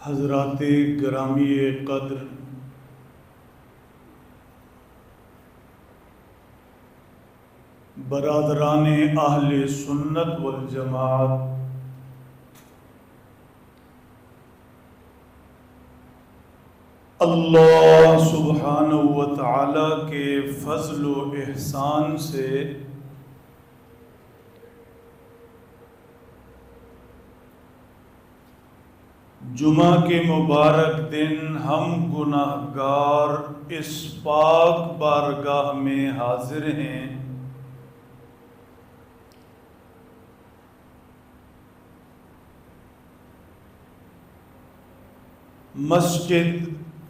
حضرات گرامی قدر، برادران اہل سنت والجماعت، اللہ سبحانہ و تعالی کے فضل و احسان سے جمعہ کے مبارک دن ہم گناہگار اس پاک بارگاہ میں حاضر ہیں۔ مسجد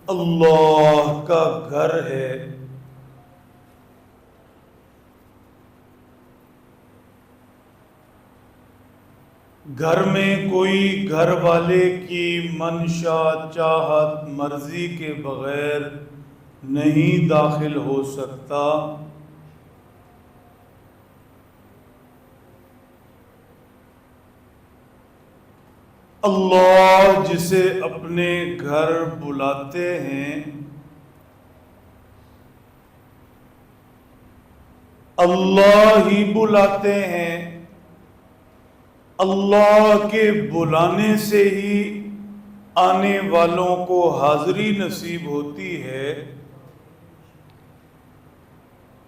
اللہ کا گھر ہے، گھر میں کوئی گھر والے کی منشا چاہت مرضی کے بغیر نہیں داخل ہو سکتا۔ اللہ جسے اپنے گھر بلاتے ہیں، اللہ ہی بلاتے ہیں، اللہ کے بلانے سے ہی آنے والوں کو حاضری نصیب ہوتی ہے۔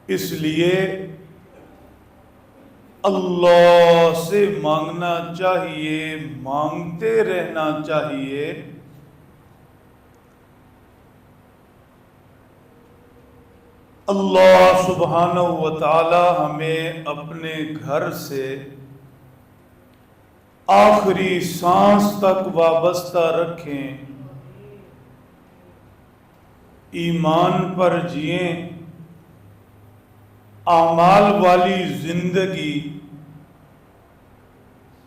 اس لیے اللہ سے مانگنا چاہیے، مانگتے رہنا چاہیے۔ اللہ سبحانہ و تعالی ہمیں اپنے گھر سے آخری سانس تک وابستہ رکھیں، ایمان پر جئیں، اعمال والی زندگی،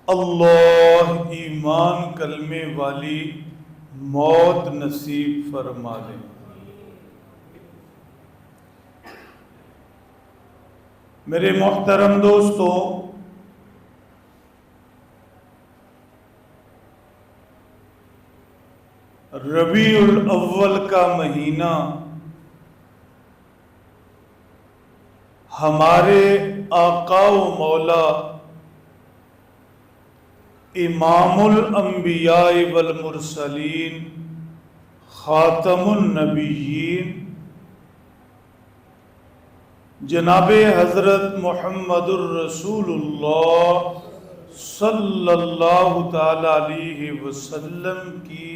اللہ ایمان کلمے والی موت نصیب فرما دے۔ میرے محترم دوستو، ربیع الاول کا مہینہ ہمارے آقا و مولا امام الانبیاء والمرسلین خاتم النبیین جناب حضرت محمد الرسول اللہ صلی اللہ تعالی علیہ وسلم کی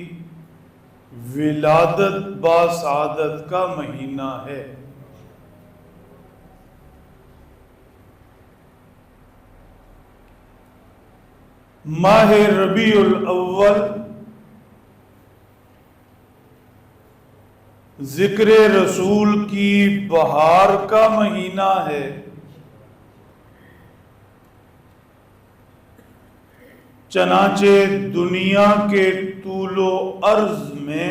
ولادت باسعادت کا مہینہ ہے۔ ماہ ربیع الاول ذکر رسول کی بہار کا مہینہ ہے۔ چنانچہ دنیا کے طول و عرض میں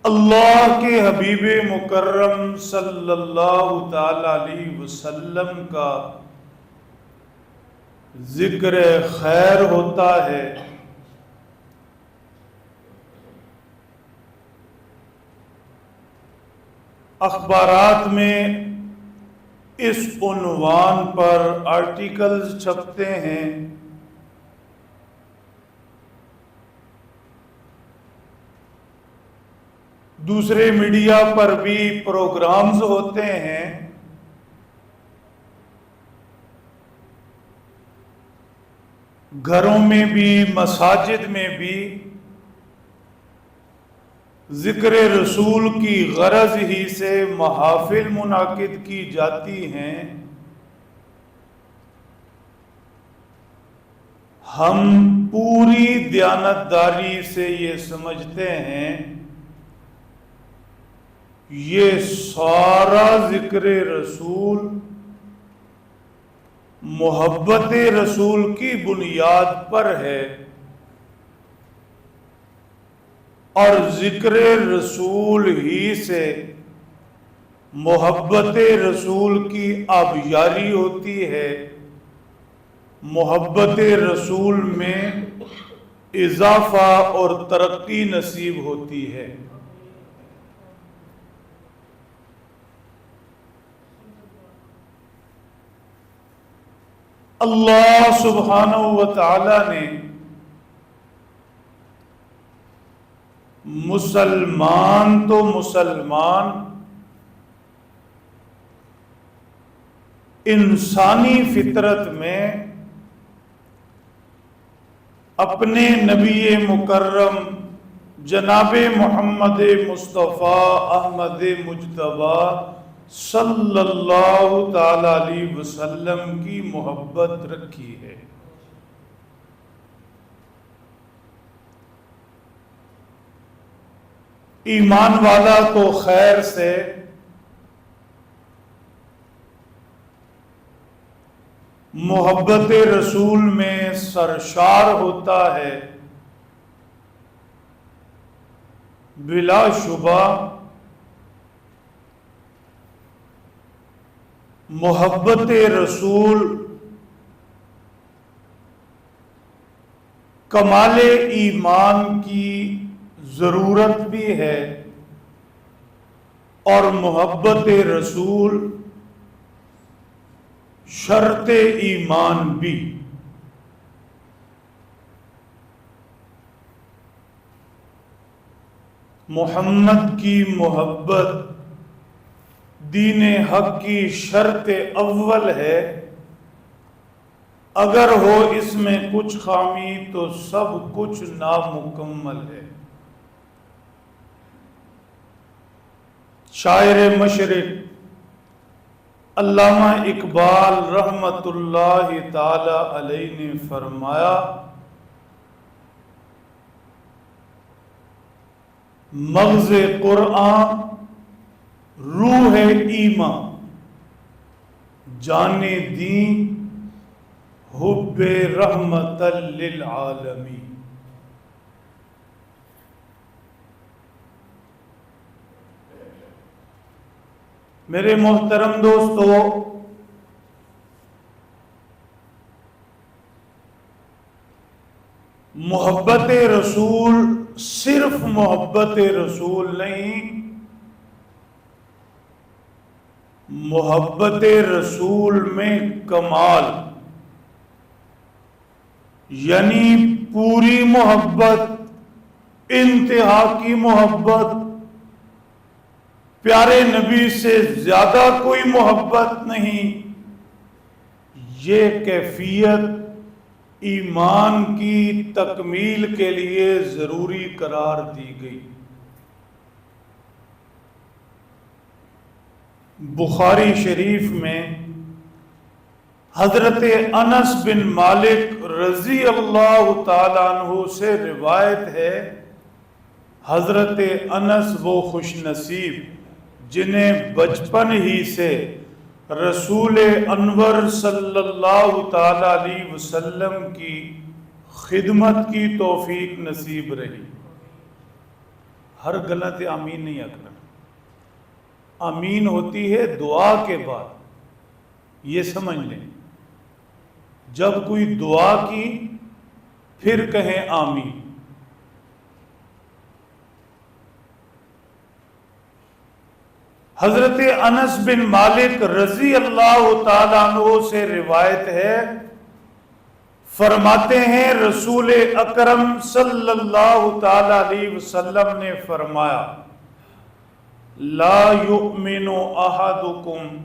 اللہ کے حبیب مکرم صلی اللہ تعالی علیہ وسلم کا ذکر خیر ہوتا ہے۔ اخبارات میں اس عنوان پر آرٹیکلز چھپتے ہیں، دوسرے میڈیا پر بھی پروگرامز ہوتے ہیں۔ گھروں میں بھی، مساجد میں بھی ذکر رسول کی غرض ہی سے محافل منعقد کی جاتی ہیں۔ ہم پوری دیانتداری سے یہ سمجھتے ہیں یہ سارا ذکر رسول محبت رسول کی بنیاد پر ہے، اور ذکر رسول ہی سے محبت رسول کی آبیاری ہوتی ہے۔ محبت رسول میں اضافہ اور ترقی نصیب ہوتی ہے۔ اللہ سبحانہ و تعالی نے مسلمان تو مسلمان انسانی فطرت میں اپنے نبی مکرم جناب محمد مصطفیٰ احمد مجتبیٰ صلی اللہ تعالی علیہ وسلم کی محبت رکھی ہے۔ ایمان والا تو خیر سے محبت رسول میں سرشار ہوتا ہے، بلا شبہ محبت رسول کمال ایمان کی ضرورت بھی ہے، اور محبت رسول شرط ایمان بھی۔ محمد کی محبت دین حق کی شرط اول ہے، اگر ہو اس میں کچھ خامی تو سب کچھ نامکمل ہے۔ شاعر مشرق علامہ اقبال رحمت اللہ تعالی علیہ نے فرمایا، مغز قرآن روح ایمان، جان دین حب رحمت للعالمین۔ میرے محترم دوستو، محبت رسول صرف محبت رسول نہیں، محبت رسول میں کمال، یعنی پوری محبت، انتہا کی محبت، پیارے نبی سے زیادہ کوئی محبت نہیں، یہ کیفیت ایمان کی تکمیل کے لیے ضروری قرار دی گئی۔ بخاری شریف میں حضرت انس بن مالک رضی اللہ تعالیٰ عنہ سے روایت ہے، حضرت انس وہ خوش نصیب جنہیں بچپن ہی سے رسول انور صلی اللہ تعالی علیہ وسلم کی خدمت کی توفیق نصیب رہی۔ ہر غلط آمین نہیں کرنا، آمین ہوتی ہے دعا کے بعد، یہ سمجھ لیں، جب کوئی دعا کی پھر کہیں آمین۔ حضرت انس بن مالک رضی اللہ تعالیٰ عنہ سے روایت ہے، فرماتے ہیں رسول اکرم صلی اللہ تعالیٰ علیہ وسلم نے فرمایا، لا یؤمن احدکم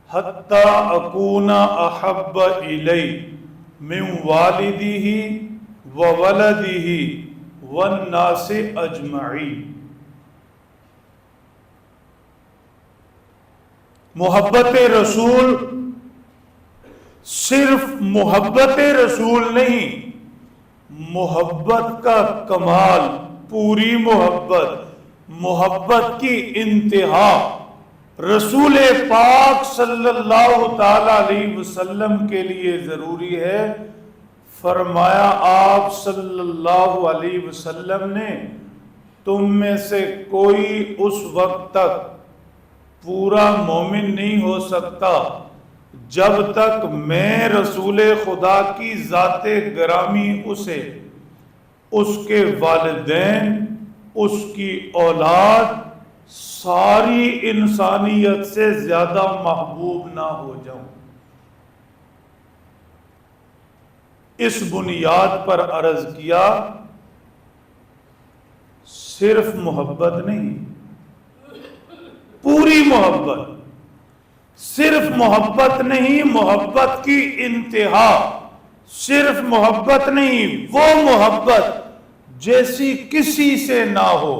حتی اکون احب الی من والدہ وولدہ والناس اجمعین۔ محبت رسول صرف محبت رسول نہیں، محبت کا کمال، پوری محبت، محبت کی انتہا رسول پاک صلی اللہ تعالی علیہ وسلم کے لیے ضروری ہے۔ فرمایا آپ صلی اللہ علیہ وسلم نے، تم میں سے کوئی اس وقت تک پورا مومن نہیں ہو سکتا جب تک میں رسول خدا کی ذات گرامی اسے، اس کے والدین، اس کی اولاد، ساری انسانیت سے زیادہ محبوب نہ ہو جاؤں۔ اس بنیاد پر عرض کیا، صرف محبت نہیں، پوری محبت، صرف محبت نہیں، محبت کی انتہا، صرف محبت نہیں، وہ محبت جیسی کسی سے نہ ہو،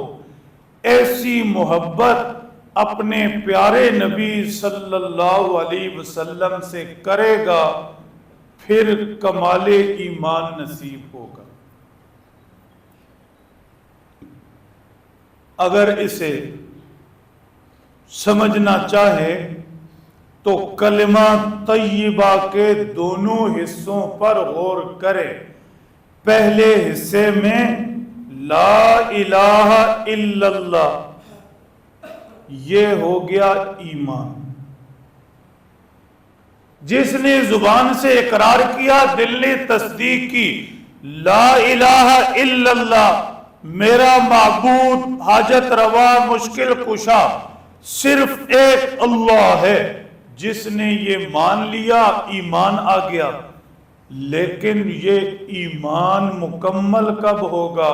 ایسی محبت اپنے پیارے نبی صلی اللہ علیہ وسلم سے کرے گا، پھر کمال ایمان نصیب ہوگا۔ اگر اسے سمجھنا چاہے تو کلمہ طیبہ کے دونوں حصوں پر غور کرے۔ پہلے حصے میں لا الہ الا اللہ، یہ ہو گیا ایمان۔ جس نے زبان سے اقرار کیا، دل نے تصدیق کی، لا الہ الا اللہ، میرا معبود، حاجت روا، مشکل کشا صرف ایک اللہ ہے، جس نے یہ مان لیا ایمان آ گیا۔ لیکن یہ ایمان مکمل کب ہوگا،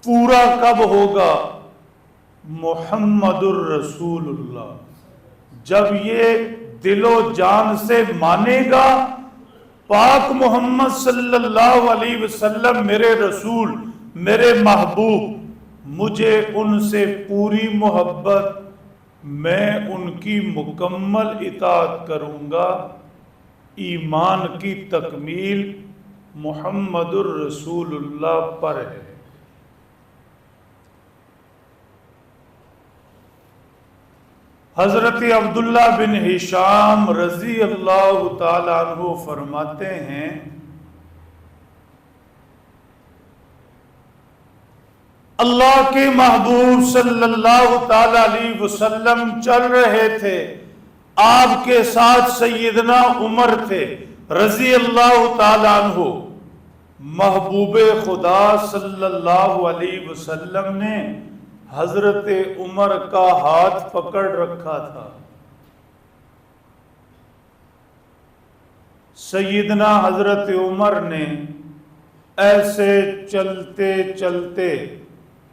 پورا کب ہوگا؟ محمد الرسول اللہ، جب یہ دل و جان سے مانے گا پاک محمد صلی اللہ علیہ وسلم میرے رسول، میرے محبوب، مجھے ان سے پوری محبت، میں ان کی مکمل اطاعت کروں گا۔ ایمان کی تکمیل محمد الرسول اللہ پر ہے۔ حضرت عبداللہ بن ہشام رضی اللہ تعالیٰ عنہ فرماتے ہیں، اللہ کے محبوب صلی اللہ تعالیٰ علیہ وسلم چل رہے تھے، آپ کے ساتھ سیدنا عمر تھے رضی اللہ تعالیٰ عنہ۔ محبوب خدا صلی اللہ علیہ وسلم نے حضرت عمر کا ہاتھ پکڑ رکھا تھا۔ سیدنا حضرت عمر نے ایسے چلتے چلتے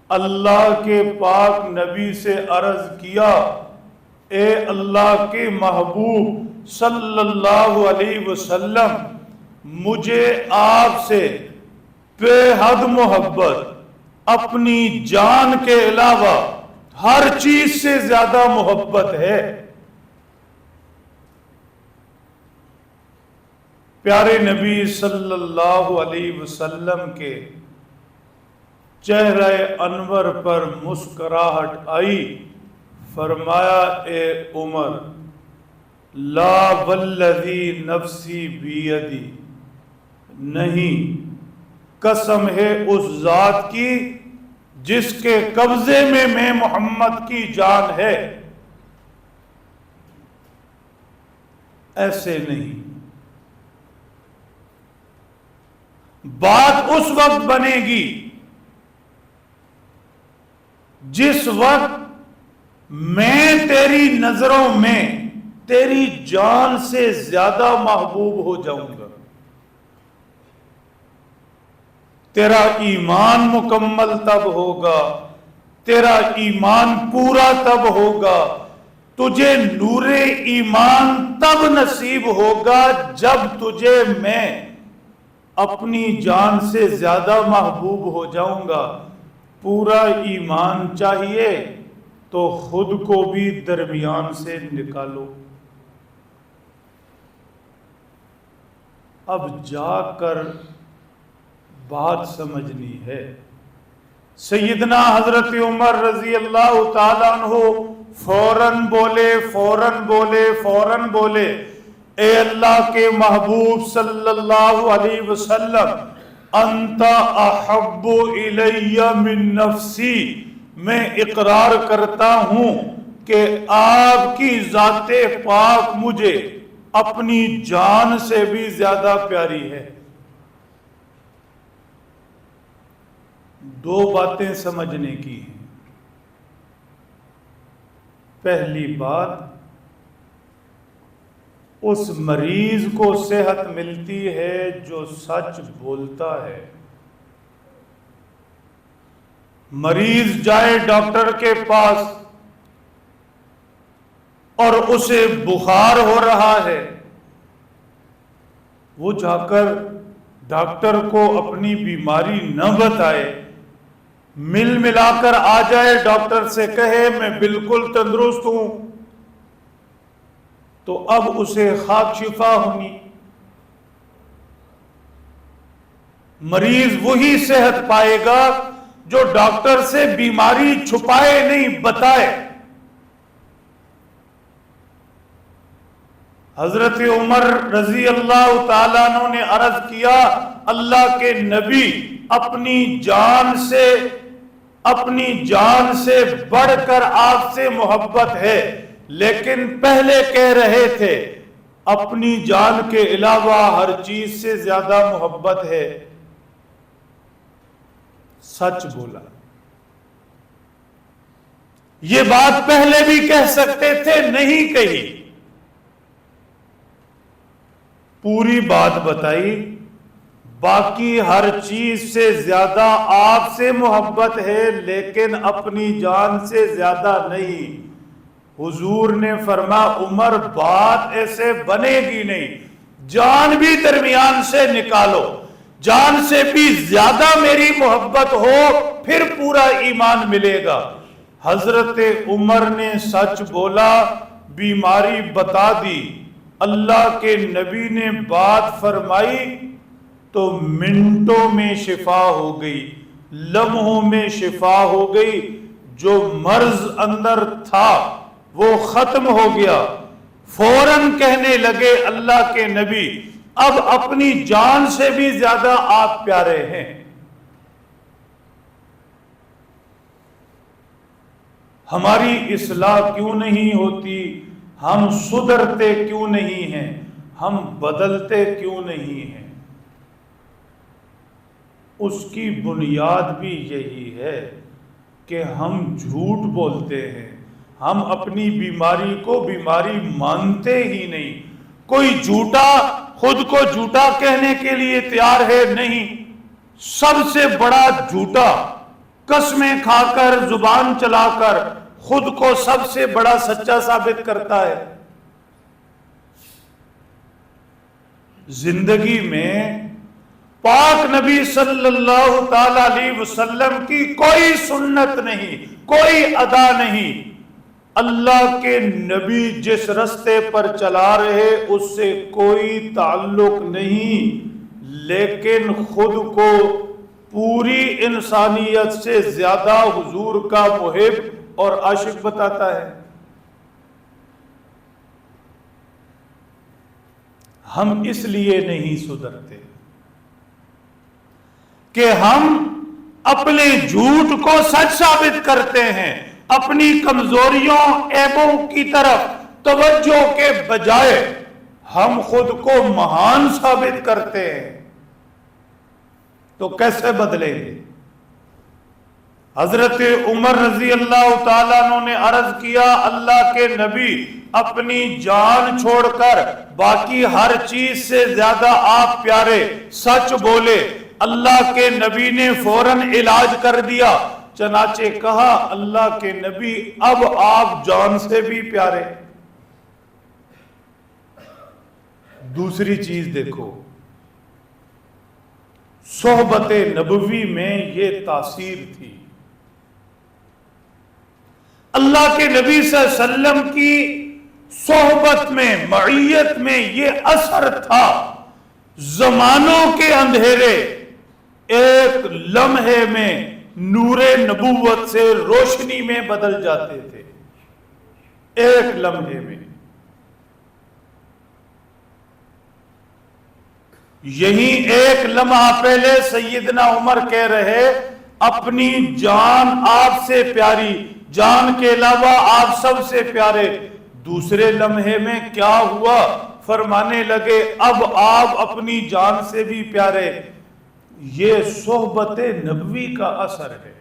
اللہ کے پاک نبی سے عرض کیا، اے اللہ کے محبوب صلی اللہ علیہ وسلم، مجھے آپ سے بے حد محبت، اپنی جان کے علاوہ ہر چیز سے زیادہ محبت ہے۔ پیارے نبی صلی اللہ علیہ وسلم کے چہرہ انور پر مسکراہٹ آئی، فرمایا، اے عمر، لا والذی نفسی بیدی، نہیں، قسم ہے اس ذات کی جس کے قبضے میں محمد کی جان ہے، ایسے نہیں۔ بات اس وقت بنے گی جس وقت میں تیری نظروں میں تیری جان سے زیادہ محبوب ہو جاؤں گا، تیرا ایمان مکمل تب ہوگا، تیرا ایمان پورا تب ہوگا، تجھے نور ایمان تب نصیب ہوگا جب تجھے میں اپنی جان سے زیادہ محبوب ہو جاؤں گا۔ پورا ایمان چاہیے تو خود کو بھی درمیان سے نکالو۔ اب جا کر بات سمجھنی ہے۔ سیدنا حضرت عمر رضی اللہ تعالیٰ عنہ فوراً بولے، اے اللہ کے محبوب صلی اللہ علیہ وسلم، انت احب الی من نفسی، میں اقرار کرتا ہوں کہ آپ کی ذات پاک مجھے اپنی جان سے بھی زیادہ پیاری ہے۔ دو باتیں سمجھنے کی ہیں۔ پہلی بات، اس مریض کو صحت ملتی ہے جو سچ بولتا ہے۔ مریض جائے ڈاکٹر کے پاس اور اسے بخار ہو رہا ہے، وہ جا کر ڈاکٹر کو اپنی بیماری نہ بتائے، مل ملا کر آ جائے، ڈاکٹر سے کہے میں بالکل تندرست ہوں، تو اب اسے خاک شفا ہونی۔ مریض وہی صحت پائے گا جو ڈاکٹر سے بیماری چھپائے نہیں، بتائے۔ حضرت عمر رضی اللہ تعالیٰ عنہ نے عرض کیا، اللہ کے نبی اپنی جان سے بڑھ کر آپ سے محبت ہے، لیکن پہلے کہہ رہے تھے اپنی جان کے علاوہ ہر چیز سے زیادہ محبت ہے۔ سچ بولا۔ یہ بات پہلے بھی کہہ سکتے تھے، نہیں کہی، پوری بات بتائی۔ باقی ہر چیز سے زیادہ آپ سے محبت ہے، لیکن اپنی جان سے زیادہ نہیں۔ حضور نے فرمایا عمر بات ایسے بنے گی نہیں، جان بھی درمیان سے نکالو، جان سے بھی زیادہ میری محبت ہو، پھر پورا ایمان ملے گا۔ حضرت عمر نے سچ بولا، بیماری بتا دی، اللہ کے نبی نے بات فرمائی تو منٹوں میں شفا ہو گئی، لمحوں میں شفا ہو گئی، جو مرض اندر تھا وہ ختم ہو گیا۔ فوراً کہنے لگے اللہ کے نبی اب اپنی جان سے بھی زیادہ آپ پیارے ہیں۔ ہماری اصلاح کیوں نہیں ہوتی؟ ہم سدھرتے کیوں نہیں ہیں؟ ہم بدلتے کیوں نہیں ہیں؟ اس کی بنیاد بھی یہی ہے کہ ہم جھوٹ بولتے ہیں، ہم اپنی بیماری کو بیماری مانتے ہی نہیں۔ کوئی جھوٹا خود کو جھوٹا کہنے کے لیے تیار ہے نہیں۔ سب سے بڑا جھوٹا قسمیں کھا کر زبان چلا کر خود کو سب سے بڑا سچا ثابت کرتا ہے۔ زندگی میں پاک نبی صلی اللہ تعالی علیہ وسلم کی کوئی سنت نہیں، کوئی ادا نہیں۔ اللہ کے نبی جس رستے پر چلا رہے اس سے کوئی تعلق نہیں، لیکن خود کو پوری انسانیت سے زیادہ حضور کا محب اور عاشق بتاتا ہے۔ ہم اس لیے نہیں سدھرتے کہ ہم اپنے جھوٹ کو سچ ثابت کرتے ہیں، اپنی کمزوریوں عیبوں کی طرف توجہ کے بجائے ہم خود کو مہان ثابت کرتے ہیں۔ تو کیسے بدلیں گے؟ حضرت عمر رضی اللہ تعالیٰ عنہ نے عرض کیا اللہ کے نبی اپنی جان چھوڑ کر باقی ہر چیز سے زیادہ آپ پیارے، سچ بولے۔ اللہ کے نبی نے فوراً علاج کر دیا، چنانچہ کہا اللہ کے نبی اب آپ جان سے بھی پیارے۔ دوسری چیز دیکھو، صحبت نبوی میں یہ تاثیر تھی۔ اللہ کے نبی صلی اللہ علیہ وسلم کی صحبت میں، معیت میں یہ اثر تھا، زمانوں کے اندھیرے ایک لمحے میں نور نبوت سے روشنی میں بدل جاتے تھے، ایک لمحے میں۔ یہی ایک لمحہ پہلے سیدنا عمر کہہ رہے اپنی جان آپ سے پیاری، جان کے علاوہ آپ سب سے پیارے۔ دوسرے لمحے میں کیا ہوا؟ فرمانے لگے اب آپ اپنی جان سے بھی پیارے. یہ صحبت نبوی کا اثر ہے.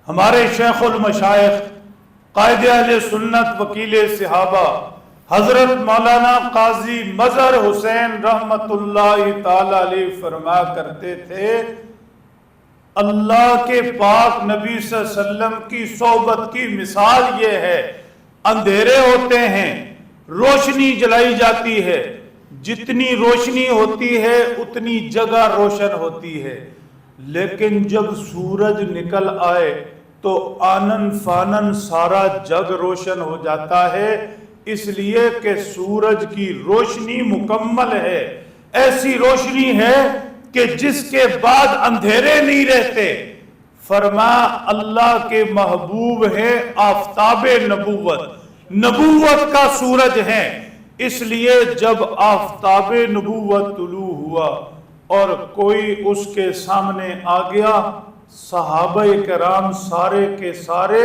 ہمارے شیخ المشائخ قائد اہل سنت وکیل صحابہ حضرت مولانا قاضی مظہر حسین رحمت اللہ تعالی علیہ فرمایا کرتے تھے اللہ کے پاک نبی صلی اللہ علیہ وسلم کی صحبت کی مثال یہ ہے اندھیرے ہوتے ہیں روشنی جلائی جاتی ہے جتنی روشنی ہوتی ہے اتنی جگہ روشن ہوتی ہے لیکن جب سورج نکل آئے تو آنن فانن سارا جگ روشن ہو جاتا ہے اس لیے کہ سورج کی روشنی مکمل ہے ایسی روشنی ہے کہ جس کے بعد اندھیرے نہیں رہتے فرمایا اللہ کے محبوب ہیں آفتاب نبوت کا سورج ہے اس لیے جب آفتاب نبوت طلوع ہوا اور کوئی اس کے سامنے آ گیا صحابہ کرام سارے کے سارے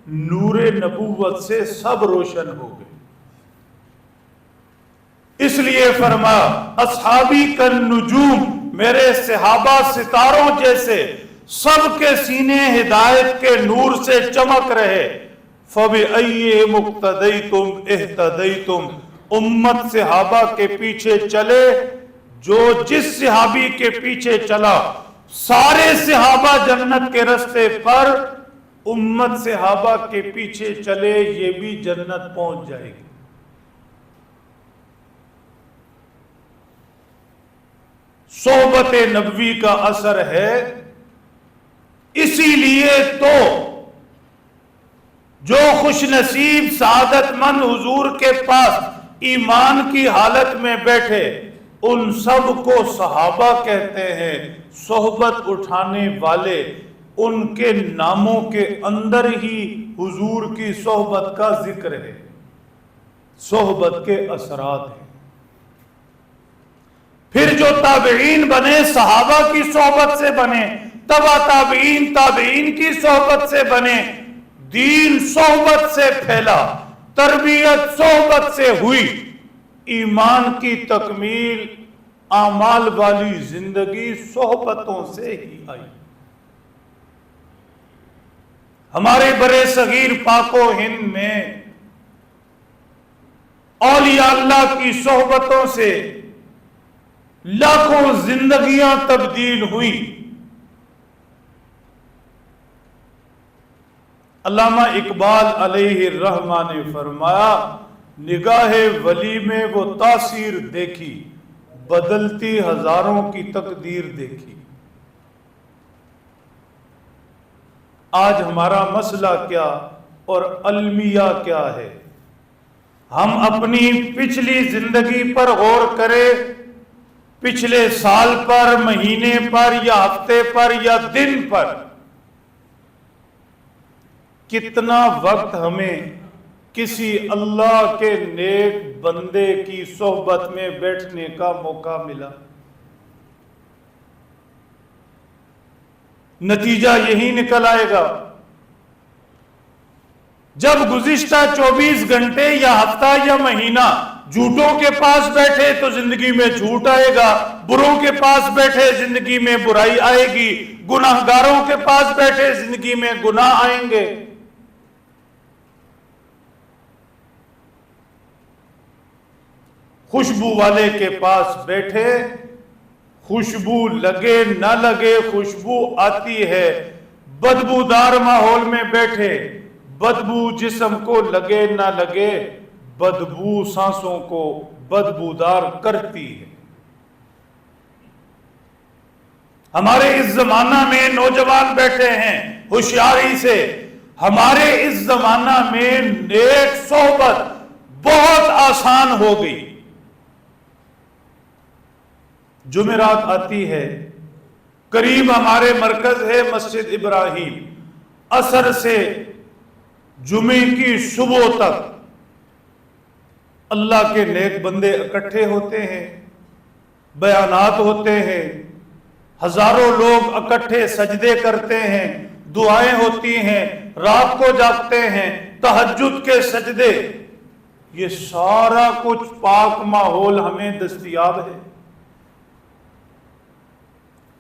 نور نبوت سے سب روشن ہو گئے اس لیے فرمایا اصحابی کالنجوم میرے صحابہ ستاروں جیسے سب کے سینے ہدایت کے نور سے چمک رہے فَبِأَيِّهِمْ اقْتَدَيْتُمْ اهْتَدَيْتُمْ امت صحابہ کے پیچھے چلے جو جس صحابی کے پیچھے چلا سارے صحابہ جنت کے رستے پر امت صحابہ کے پیچھے چلے یہ بھی جنت پہنچ جائے گی صحبت نبوی کا اثر ہے اسی لیے تو جو خوش نصیب سعادت مند حضور کے پاس ایمان کی حالت میں بیٹھے ان سب کو صحابہ کہتے ہیں صحبت اٹھانے والے ان کے ناموں کے اندر ہی حضور کی صحبت کا ذکر ہے صحبت کے اثرات ہیں پھر جو تابعین بنے صحابہ کی صحبت سے بنے تبع تابعین کی صحبت سے بنے دین صحبت سے پھیلا تربیت صحبت سے ہوئی ایمان کی تکمیل اعمال والی زندگی صحبتوں سے ہی آئی ہمارے برے صغیر پاک و ہند میں اولیاء اللہ کی صحبتوں سے لاکھوں زندگیاں تبدیل ہوئی علامہ اقبال علیہ الرحمہ نے فرمایا نگاہ ولی میں وہ تاثیر دیکھی بدلتی ہزاروں کی تقدیر دیکھی آج ہمارا مسئلہ کیا اور المیہ کیا ہے ہم اپنی پچھلی زندگی پر غور کریں پچھلے سال پر مہینے پر یا ہفتے پر یا دن پر کتنا وقت ہمیں کسی اللہ کے نیک بندے کی صحبت میں بیٹھنے کا موقع ملا نتیجہ یہی نکل آئے گا جب گزشتہ 24 گھنٹے یا ہفتہ یا مہینہ جھوٹوں کے پاس بیٹھے تو زندگی میں جھوٹ آئے گا بروں کے پاس بیٹھے زندگی میں برائی آئے گی گناہگاروں کے پاس بیٹھے زندگی میں گناہ آئیں گے خوشبو والے کے پاس بیٹھے خوشبو لگے نہ لگے خوشبو آتی ہے بدبودار ماحول میں بیٹھے بدبو جسم کو لگے نہ لگے بدبو سانسوں کو بدبودار کرتی ہے ہمارے اس زمانہ میں نوجوان بیٹھے ہیں ہوشیاری سے ہمارے اس زمانہ میں نیک صحبت بہت آسان ہو گئی جمعرات آتی ہے قریب ہمارے مرکز ہے مسجد ابراہیم عصر سے جمعے کی صبح تک اللہ کے نیک بندے اکٹھے ہوتے ہیں بیانات ہوتے ہیں ہزاروں لوگ اکٹھے سجدے کرتے ہیں دعائیں ہوتی ہیں رات کو جاگتے ہیں تہجد کے سجدے یہ سارا کچھ پاک ماحول ہمیں دستیاب ہے۔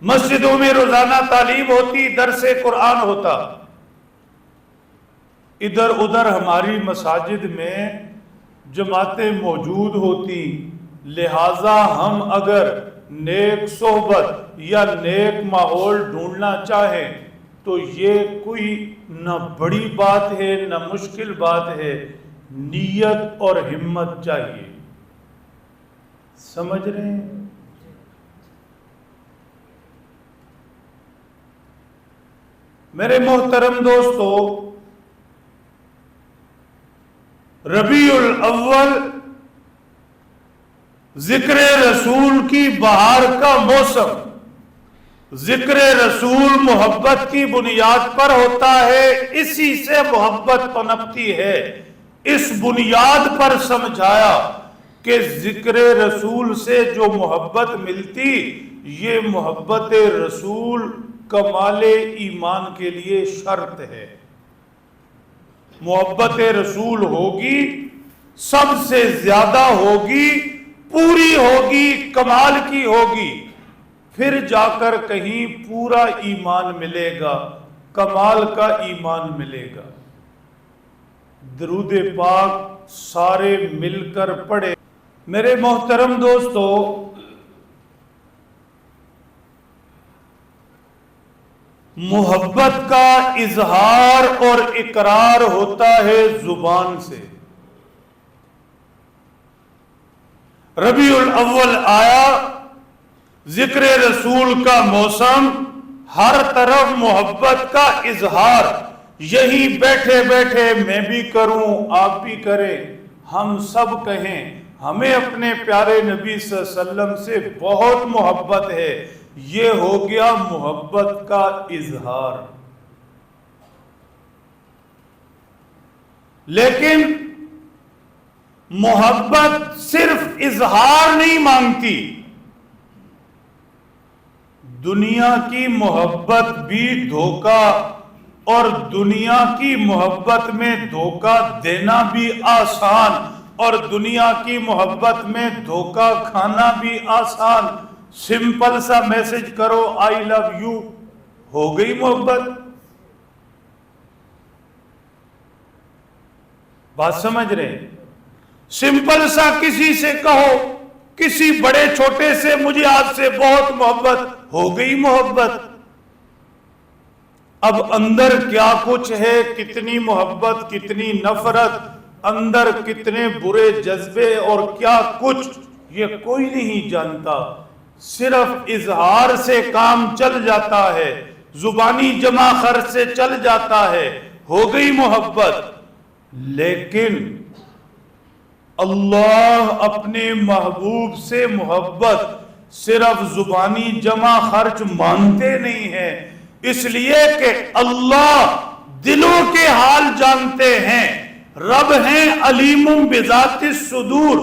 مسجدوں میں روزانہ تعلیم ہوتی، درس قرآن ہوتا، ادھر ادھر ہماری مساجد میں جماعتیں موجود ہوتی، لہذا ہم اگر نیک صحبت یا نیک ماحول ڈھونڈنا چاہیں تو یہ کوئی نہ بڑی بات ہے نہ مشکل بات ہے، نیت اور ہمت چاہیے۔ سمجھ رہے ہیں؟ میرے محترم دوستو، ربیع الاول ذکر رسول کی بہار کا موسم، ذکر رسول محبت کی بنیاد پر ہوتا ہے، اسی سے محبت پنپتی ہے۔ اس بنیاد پر سمجھایا کہ ذکر رسول سے جو محبت ملتی، یہ محبت رسول کمال ایمان کے لیے شرط ہے۔ محبت رسول ہوگی، سب سے زیادہ ہوگی، پوری ہوگی، کمال کی ہوگی، پھر جا کر کہیں پورا ایمان ملے گا، کمال کا ایمان ملے گا۔ درود پاک سارے مل کر پڑھے۔ میرے محترم دوستو، محبت کا اظہار اور اقرار ہوتا ہے زبان سے۔ ربیع الاول آیا، ذکر رسول کا موسم، ہر طرف محبت کا اظہار، یہی بیٹھے بیٹھے میں بھی کروں، آپ بھی کریں، ہم سب کہیں ہمیں اپنے پیارے نبی صلی اللہ علیہ وسلم سے بہت محبت ہے، یہ ہو گیا محبت کا اظہار۔ لیکن محبت صرف اظہار نہیں مانگتی، دنیا کی محبت بھی دھوکہ، اور دنیا کی محبت میں دھوکہ دینا بھی آسان، اور دنیا کی محبت میں دھوکہ کھانا بھی آسان۔ سمپل سا میسج کرو، آئی لو یو، ہو گئی محبت۔ بات سمجھ رہے ہیں؟ سمپل سا کسی سے کہو، کسی بڑے چھوٹے سے، مجھے آپ سے بہت محبت، ہو گئی محبت۔ اب اندر کیا کچھ ہے، کتنی محبت، کتنی نفرت، اندر کتنے برے جذبے اور کیا کچھ، یہ کوئی نہیں جانتا۔ صرف اظہار سے کام چل جاتا ہے، زبانی جمع خرچ سے چل جاتا ہے، ہو گئی محبت۔ لیکن اللہ اپنے محبوب سے محبت صرف زبانی جمع خرچ مانتے نہیں ہیں، اس لیے کہ اللہ دلوں کے حال جانتے ہیں، رب ہیں علیم بذات الصدور،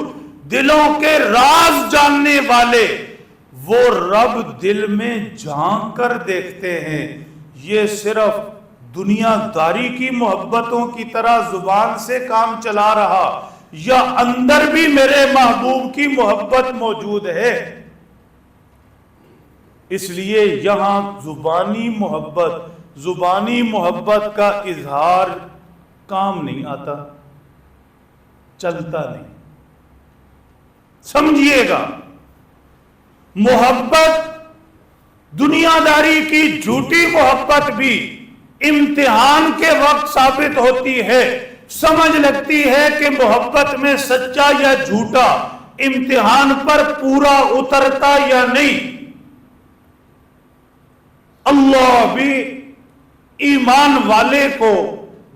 دلوں کے راز جاننے والے، وہ رب دل میں جھانک کر دیکھتے ہیں۔ یہ صرف دنیا داری کی محبتوں کی طرح زبان سے کام چلا رہا، یا اندر بھی میرے محبوب کی محبت موجود ہے؟ اس لیے یہاں زبانی محبت کا اظہار کام نہیں آتا، چلتا نہیں۔ سمجھیے گا، محبت دنیا داری کی جھوٹی محبت بھی امتحان کے وقت ثابت ہوتی ہے۔ سمجھ لگتی ہے کہ محبت میں سچا یا جھوٹا، امتحان پر پورا اترتا یا نہیں۔ اللہ بھی ایمان والے کو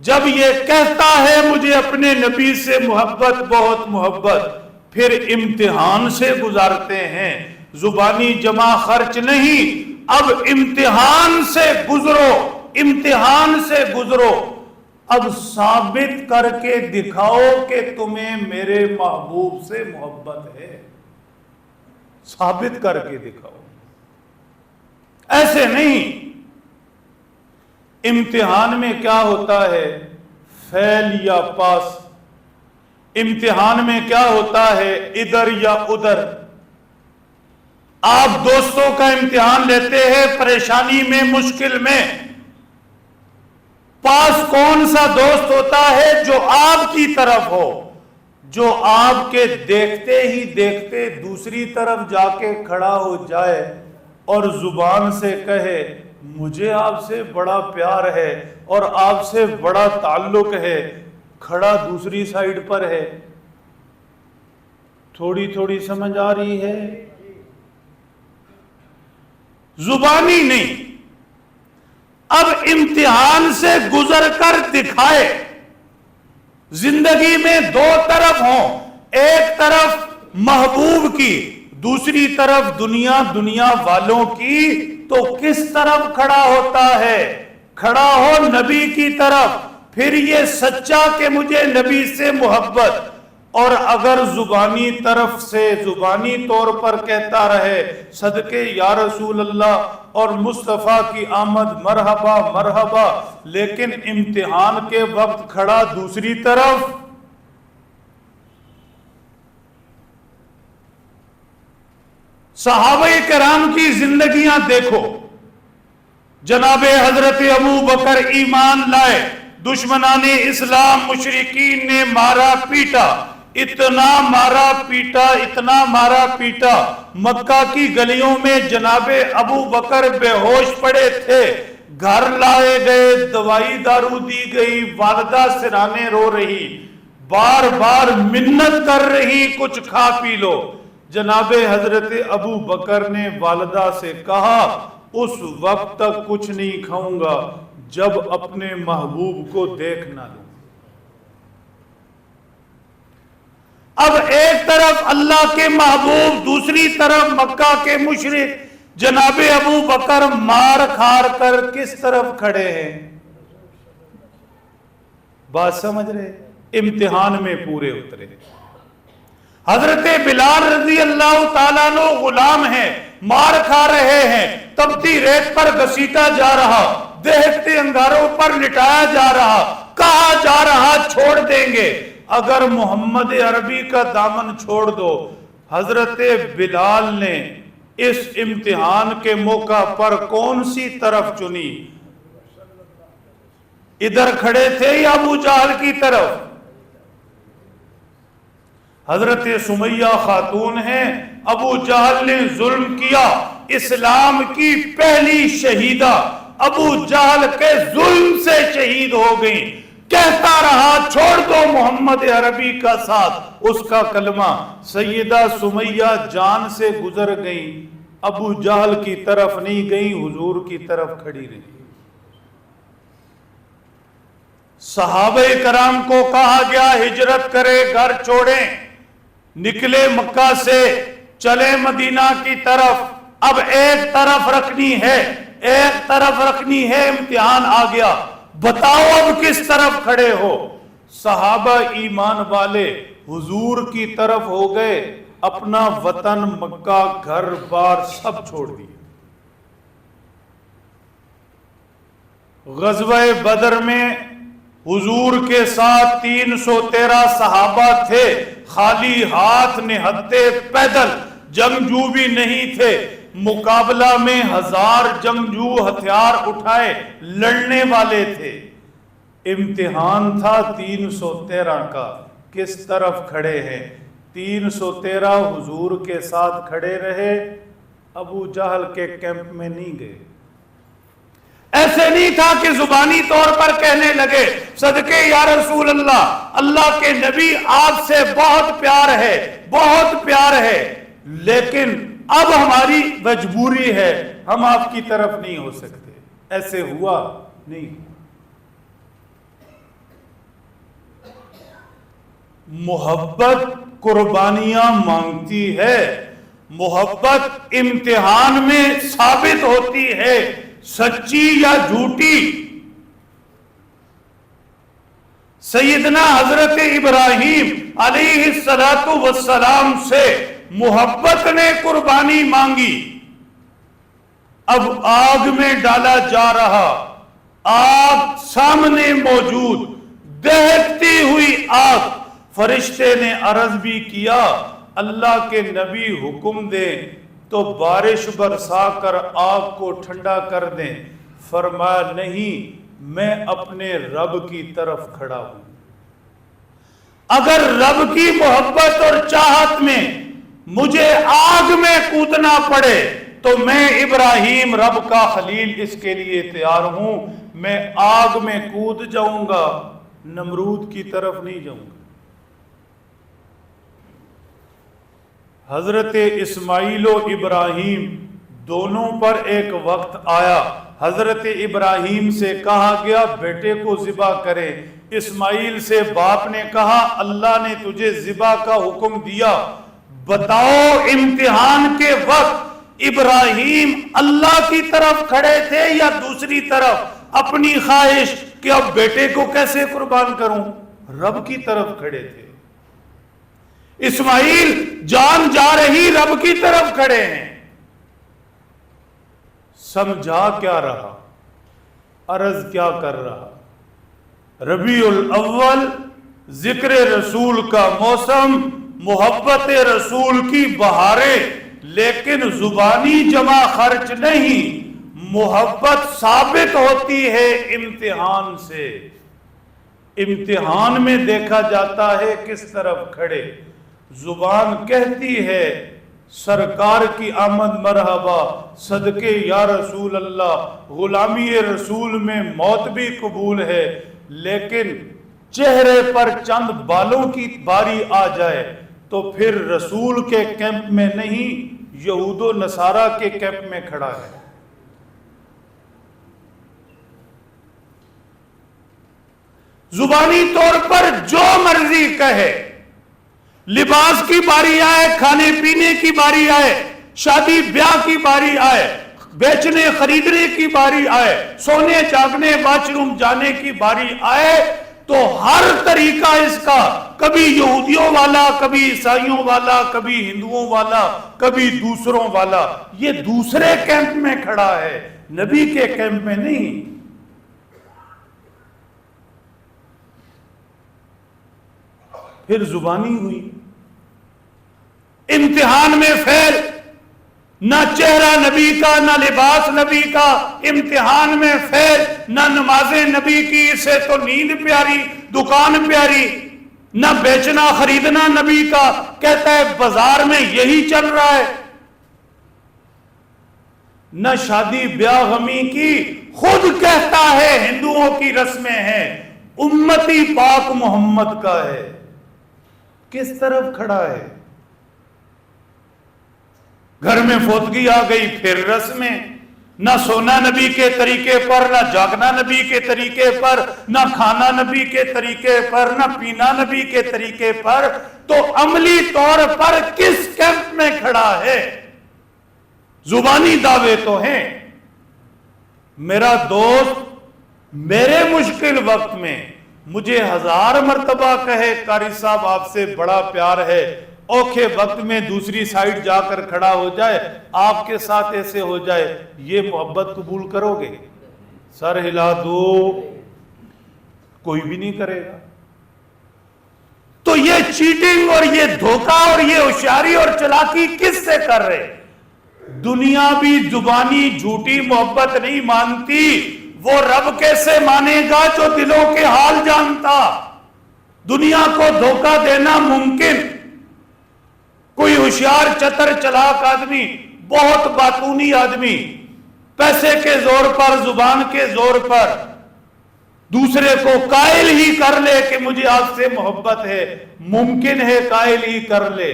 جب یہ کہتا ہے مجھے اپنے نبی سے محبت، بہت محبت، پھر امتحان سے گزارتے ہیں، زبانی جمع خرچ نہیں، اب امتحان سے گزرو، امتحان سے گزرو، اب ثابت کر کے دکھاؤ کہ تمہیں میرے محبوب سے محبت ہے، ثابت کر کے دکھاؤ، ایسے نہیں۔ امتحان میں کیا ہوتا ہے، فیل یا پاس، امتحان میں کیا ہوتا ہے، ادھر یا ادھر. آپ دوستوں کا امتحان لیتے ہیں پریشانی میں، مشکل میں. پاس کون سا دوست ہوتا ہے جو آپ کی طرف ہو، جو آپ کے دیکھتے ہی دیکھتے دوسری طرف جا کے کھڑا ہو جائے اور زبان سے کہے مجھے آپ سے بڑا پیار ہے اور آپ سے بڑا تعلق ہے، کھڑا دوسری سائیڈ پر ہے. تھوڑی تھوڑی سمجھ آ رہی ہے؟ زبانی نہیں. اب امتحان سے گزر کر دکھائے. زندگی میں دو طرف ہوں، ایک طرف محبوب کی، دوسری طرف دنیا والوں کی، تو کس طرف کھڑا ہوتا ہے؟ کھڑا ہو نبی کی طرف، پھر یہ سچا کہ مجھے نبی سے محبت. اور اگر زبانی طرف سے زبانی طور پر کہتا رہے صدقے یا رسول اللہ اور مصطفیٰ کی آمد مرحبا مرحبا، لیکن امتحان کے وقت کھڑا دوسری طرف. صحابہ کرام کی زندگیاں دیکھو. جناب حضرت ابو بکر ایمان لائے، دشمنان اسلام مشرکین نے مارا پیٹا، اتنا مارا پیٹا، اتنا مارا پیٹا، مکہ کی گلیوں میں جناب ابو بکر بے ہوش پڑے تھے. گھر لائے گئے، دوائی دارو دی گئی، والدہ سرانے رو رہی، بار بار منت کر رہی کچھ کھا پی لو. جناب حضرت ابو بکر نے والدہ سے کہا اس وقت تک کچھ نہیں کھاؤں گا جب اپنے محبوب کو دیکھ نہ لوں. اب ایک طرف اللہ کے محبوب، دوسری طرف مکہ کے مشرک. جناب ابو بکر مار کھار کر کس طرف کھڑے ہیں؟ بات سمجھ رہے؟ امتحان میں پورے اترے. حضرت بلال رضی اللہ تعالیٰ عنہ غلام ہیں، مار کھا رہے ہیں، تپتی ریت پر گھسیٹا جا رہا، دہکتے انگاروں پر لٹایا جا رہا، کہا جا رہا چھوڑ دیں گے اگر محمد عربی کا دامن چھوڑ دو. حضرت بلال نے اس امتحان کے موقع پر کون سی طرف چنی؟ ادھر کھڑے تھے یا ابو جہل کی طرف؟ حضرت سمیہ خاتون ہیں، ابو جہل نے ظلم کیا، اسلام کی پہلی شہیدہ ابو جہل کے ظلم سے شہید ہو گئی. کہتا رہا چھوڑ دو محمد عربی کا ساتھ، اس کا کلمہ. سیدہ سمیہ جان سے گزر گئی، ابو جہل کی طرف نہیں گئی، حضور کی طرف کھڑی رہی. صحابہ کرام کو کہا گیا ہجرت کرے، گھر چھوڑیں، نکلے مکہ سے، چلے مدینہ کی طرف. اب ایک طرف رکھنی ہے، ایک طرف رکھنی ہے. امتحان آ گیا، بتاؤ اب کس طرف کھڑے ہو؟ صحابہ ایمان والے حضور کی طرف ہو گئے، اپنا وطن مکہ گھر بار سب چھوڑ دیے. غزوہ بدر میں حضور کے ساتھ 313 صحابہ تھے، خالی ہاتھ نہتے پیدل، جنگجو بھی نہیں تھے. مقابلہ میں 1000 جنگجو ہتھیار اٹھائے لڑنے والے تھے. امتحان تھا 313 کا، کس طرف کھڑے ہیں؟ 313 حضور کے ساتھ کھڑے رہے، ابو جہل کے کیمپ میں نہیں گئے. ایسے نہیں تھا کہ زبانی طور پر کہنے لگے صدقے یا رسول اللہ، اللہ کے نبی آپ سے بہت پیار ہے، بہت پیار ہے، لیکن اب ہماری مجبوری ہے، ہم آپ کی طرف نہیں ہو سکتے. ایسے ہوا نہیں. محبت قربانیاں مانگتی ہے، محبت امتحان میں ثابت ہوتی ہے سچی یا جھوٹی. سیدنا حضرت ابراہیم علیہ السلام سے محبت نے قربانی مانگی. اب آگ میں ڈالا جا رہا، آگ سامنے موجود، دہکتی ہوئی آگ. فرشتے نے عرض بھی کیا اللہ کے نبی حکم دیں تو بارش برسا کر آگ کو ٹھنڈا کر دیں. فرمایا نہیں، میں اپنے رب کی طرف کھڑا ہوں. اگر رب کی محبت اور چاہت میں مجھے آگ میں کودنا پڑے تو میں ابراہیم رب کا خلیل اس کے لیے تیار ہوں. میں آگ میں کود جاؤں گا، نمرود کی طرف نہیں جاؤں گا. حضرت اسماعیل و ابراہیم دونوں پر ایک وقت آیا. حضرت ابراہیم سے کہا گیا بیٹے کو ذبح کرے. اسماعیل سے باپ نے کہا اللہ نے تجھے ذبح کا حکم دیا. بتاؤ امتحان کے وقت ابراہیم اللہ کی طرف کھڑے تھے یا دوسری طرف اپنی خواہش کہ اب بیٹے کو کیسے قربان کروں؟ رب کی طرف کھڑے تھے. اسماعیل جان جا رہی رب کی طرف کھڑے ہیں. سمجھا کیا رہا، عرض کیا کر رہا؟ ربیع الاول ذکر رسول کا موسم، محبت رسول کی بہاریں، لیکن زبانی جمع خرچ نہیں. محبت ثابت ہوتی ہے امتحان سے. امتحان میں دیکھا جاتا ہے کس طرف کھڑے. زبان کہتی ہے سرکار کی آمد مرحبا، صدقے یا رسول اللہ، غلامی رسول میں موت بھی قبول ہے، لیکن چہرے پر چند بالوں کی باری آ جائے تو پھر رسول کے کیمپ میں نہیں، یہود و نصارہ کے کیمپ میں کھڑا ہے. زبانی طور پر جو مرضی کہے، لباس کی باری آئے، کھانے پینے کی باری آئے، شادی بیاہ کی باری آئے، بیچنے خریدنے کی باری آئے، سونے جاگنے واش روم جانے کی باری آئے، تو ہر طریقہ اس کا کبھی یہودیوں والا، کبھی عیسائیوں والا، کبھی ہندوؤں والا، کبھی دوسروں والا، یہ دوسرے کیمپ میں کھڑا ہے، نبی کے کیمپ میں نہیں. پھر زبانی ہوئی. امتحان میں فیل، نہ چہرہ نبی کا، نہ لباس نبی کا. امتحان میں فیل، نہ نمازیں نبی کی، اسے تو نیند پیاری، دکان پیاری. نہ بیچنا خریدنا نبی کا، کہتا ہے بازار میں یہی چل رہا ہے. نہ شادی بیاہ غمی کی، خود کہتا ہے ہندوؤں کی رسمیں ہیں، امتی پاک محمد کا ہے. کس طرف کھڑا ہے؟ گھر میں فوتگی آ گئی پھر رسمیں. نہ سونا نبی کے طریقے پر، نہ جاگنا نبی کے طریقے پر، نہ کھانا نبی کے طریقے پر، نہ پینا نبی کے طریقے پر. تو عملی طور پر کس کیمپ میں کھڑا ہے؟ زبانی دعوے تو ہیں. میرا دوست میرے مشکل وقت میں مجھے 1000 مرتبہ کہے قاری صاحب آپ سے بڑا پیار ہے، اوکھے وقت میں دوسری سائیڈ جا کر کھڑا ہو جائے، آپ کے ساتھ ایسے ہو جائے، یہ محبت قبول کرو گے؟ سر ہلا دو، کوئی بھی نہیں کرے گا. تو یہ چیٹنگ اور یہ دھوکہ اور یہ ہوشیاری اور چلاکی کس سے کر رہے؟ دنیا بھی زبانی جھوٹی محبت نہیں مانتی. وہ رب کیسے مانے گا جو دلوں کے حال جانتا؟ دنیا کو دھوکہ دینا ممکن. کوئی ہوشیار چتر چلاک آدمی، بہت باتونی آدمی، پیسے کے زور پر، زبان کے زور پر دوسرے کو قائل ہی کر لے کہ مجھے آپ سے محبت ہے. ممکن ہے قائل ہی کر لے.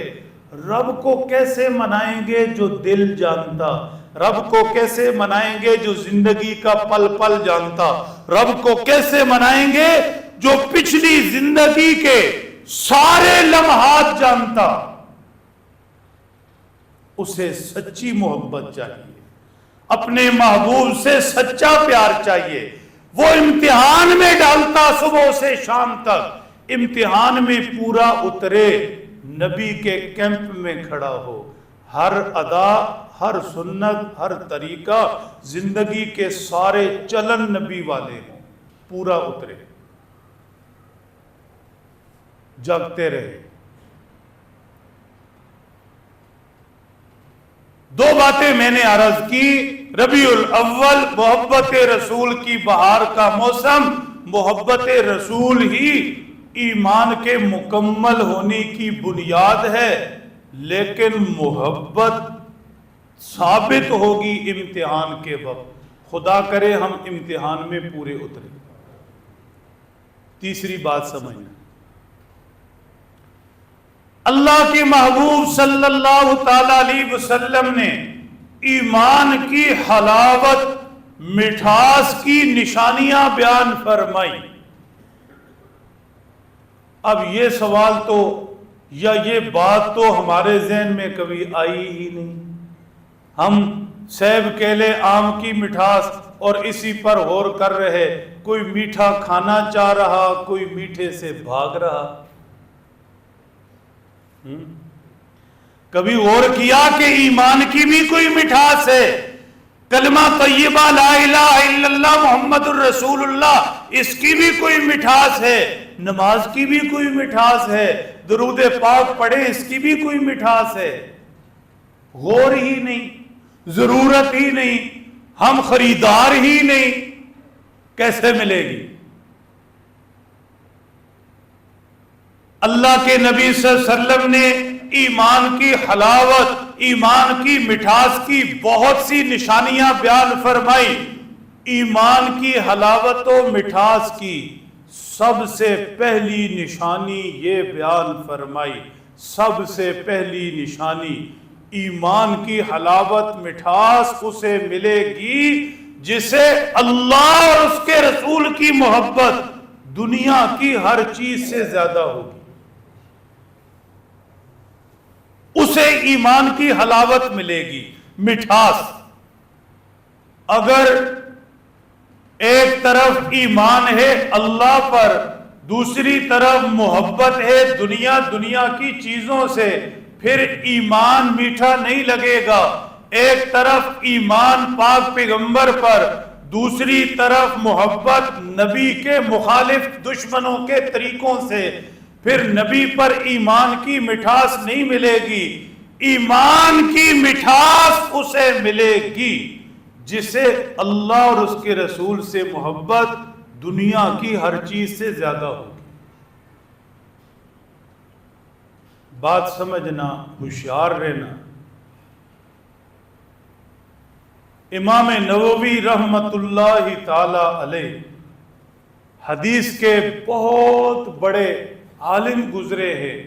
رب کو کیسے منائیں گے جو دل جانتا؟ رب کو کیسے منائیں گے جو زندگی کا پل پل جانتا؟ رب کو کیسے منائیں گے جو پچھلی زندگی کے سارے لمحات جانتا؟ اسے سچی محبت چاہیے، اپنے محبوب سے سچا پیار چاہیے. وہ امتحان میں ڈالتا صبح سے شام تک، امتحان میں پورا اترے، نبی کے کیمپ میں کھڑا ہو. ہر ادا، ہر سنت، ہر طریقہ، زندگی کے سارے چلن نبی والے ہوں، پورا اترے. جگتے رہے. دو باتیں میں نے عرض کی. ربیع الاول محبت رسول کی بہار کا موسم، محبت رسول ہی ایمان کے مکمل ہونے کی بنیاد ہے، لیکن محبت ثابت ہوگی امتحان کے وقت. خدا کرے ہم امتحان میں پورے اتریں. تیسری بات سمجھنا، اللہ کے محبوب صلی اللہ تعالی علیہ وسلم نے ایمان کی حلاوت، مٹھاس کی نشانیاں بیان فرمائی. اب یہ سوال تو یا یہ بات تو ہمارے ذہن میں کبھی آئی ہی نہیں. ہم سیب کیلے آم کی مٹھاس اور اسی پر غور کر رہے. کوئی میٹھا کھانا چاہ رہا، کوئی میٹھے سے بھاگ رہا. کبھی غور کیا کہ ایمان کی بھی کوئی مٹھاس ہے؟ کلمہ طیبہ لا الہ الا اللہ محمد الرسول اللہ، اس کی بھی کوئی مٹھاس ہے. نماز کی بھی کوئی مٹھاس ہے. درود پاک پڑھیں، اس کی بھی کوئی مٹھاس ہے. غور ہی نہیں، ضرورت ہی نہیں، ہم خریدار ہی نہیں، کیسے ملے گی؟ اللہ کے نبی صلی اللہ علیہ وسلم نے ایمان کی حلاوت، ایمان کی مٹھاس کی بہت سی نشانیاں بیان فرمائی. ایمان کی حلاوت و مٹھاس کی سب سے پہلی نشانی یہ بیان فرمائی. سب سے پہلی نشانی، ایمان کی حلاوت مٹھاس اسے ملے گی جسے اللہ اور اس کے رسول کی محبت دنیا کی ہر چیز سے زیادہ ہوگی. اسے ایمان کی حلاوت ملے گی، مٹھاس. اگر ایک طرف ایمان ہے اللہ پر، دوسری طرف محبت ہے دنیا کی چیزوں سے، پھر ایمان میٹھا نہیں لگے گا. ایک طرف ایمان پاک پیغمبر پر، دوسری طرف محبت نبی کے مخالف دشمنوں کے طریقوں سے، پھر نبی پر ایمان کی مٹھاس نہیں ملے گی. ایمان کی مٹھاس اسے ملے گی جسے اللہ اور اس کے رسول سے محبت دنیا کی ہر چیز سے زیادہ ہوگی. بات سمجھنا، ہوشیار رہنا. امام نووی رحمت اللہ تعالی علیہ حدیث کے بہت بڑے عالم گزرے ہیں.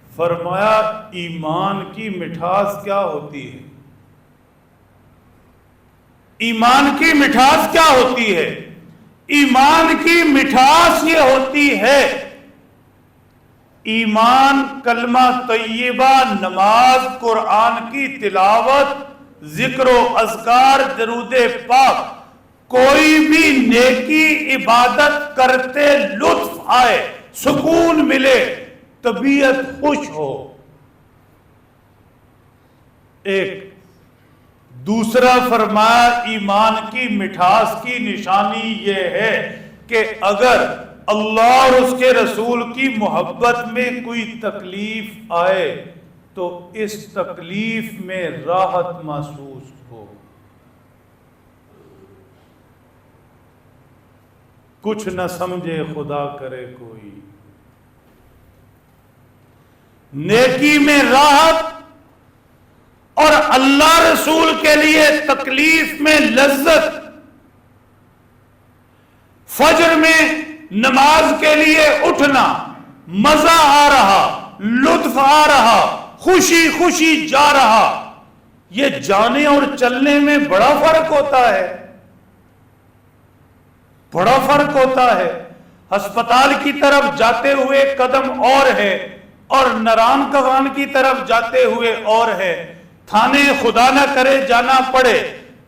فرمایا ایمان کی مٹھاس کیا ہوتی ہے؟ ایمان کی مٹھاس کیا ہوتی ہے؟ ایمان کی مٹھاس یہ ہوتی ہے، ایمان کلمہ طیبہ، نماز، قرآن کی تلاوت، ذکر و اذکار، درود پاک، کوئی بھی نیکی عبادت کرتے لطف آئے، سکون ملے، طبیعت خوش ہو. ایک دوسرا فرمایا ایمان کی مٹھاس کی نشانی یہ ہے کہ اگر اللہ اور اس کے رسول کی محبت میں کوئی تکلیف آئے تو اس تکلیف میں راحت محسوس ہو. کچھ نہ سمجھے خدا کرے کوئی، نیکی میں راحت اور اللہ رسول کے لیے تکلیف میں لذت. فجر میں نماز کے لیے اٹھنا، مزہ آ رہا، لطف آ رہا، خوشی خوشی جا رہا. یہ جانے اور چلنے میں بڑا فرق ہوتا ہے، بڑا فرق ہوتا ہے. ہسپتال کی طرف جاتے ہوئے قدم اور ہے اور نران کغان کی طرف جاتے ہوئے اور ہے. تھانے خدا نہ کرے جانا پڑے،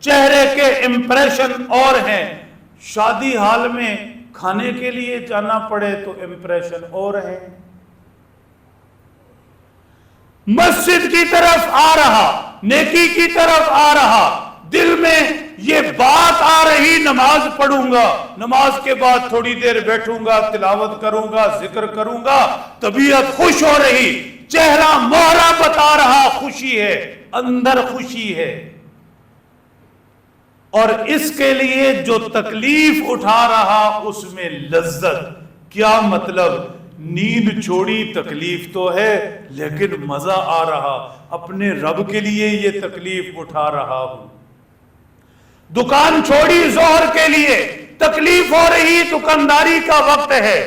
چہرے کے امپریشن اور ہیں. شادی حال میں کھانے کے لیے جانا پڑے تو امپریشن اور ہے. مسجد کی طرف آ رہا، نیکی کی طرف آ رہا، دل میں یہ بات آ رہی نماز پڑھوں گا، نماز کے بعد تھوڑی دیر بیٹھوں گا، تلاوت کروں گا، ذکر کروں گا، طبیعت خوش ہو رہی، چہرہ مہرا بتا رہا خوشی ہے، اندر خوشی ہے، اور اس کے لیے جو تکلیف اٹھا رہا اس میں لذت۔ کیا مطلب؟ نیند چھوڑی تکلیف تو ہے لیکن مزہ آ رہا، اپنے رب کے لیے یہ تکلیف اٹھا رہا ہوں۔ دکان چھوڑی ظہر کے لیے، تکلیف ہو رہی، دکانداری کا وقت ہے،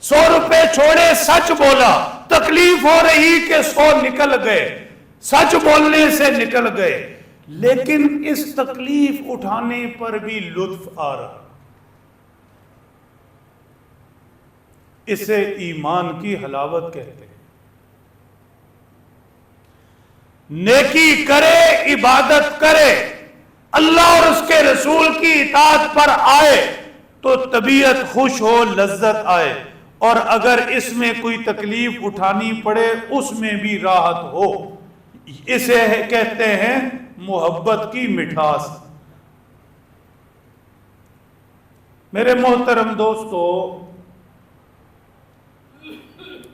100 روپے چھوڑے، سچ بولا، تکلیف ہو رہی کہ 100 نکل گئے، سچ بولنے سے نکل گئے، لیکن اس تکلیف اٹھانے پر بھی لطف آ رہا۔ اسے ایمان کی حلاوت کہتے ہیں۔ نیکی کرے، عبادت کرے، اللہ اور اس کے رسول کی اطاعت پر آئے تو طبیعت خوش ہو، لذت آئے، اور اگر اس میں کوئی تکلیف اٹھانی پڑے اس میں بھی راحت ہو۔ اسے کہتے ہیں محبت کی مٹھاس۔ میرے محترم دوستو،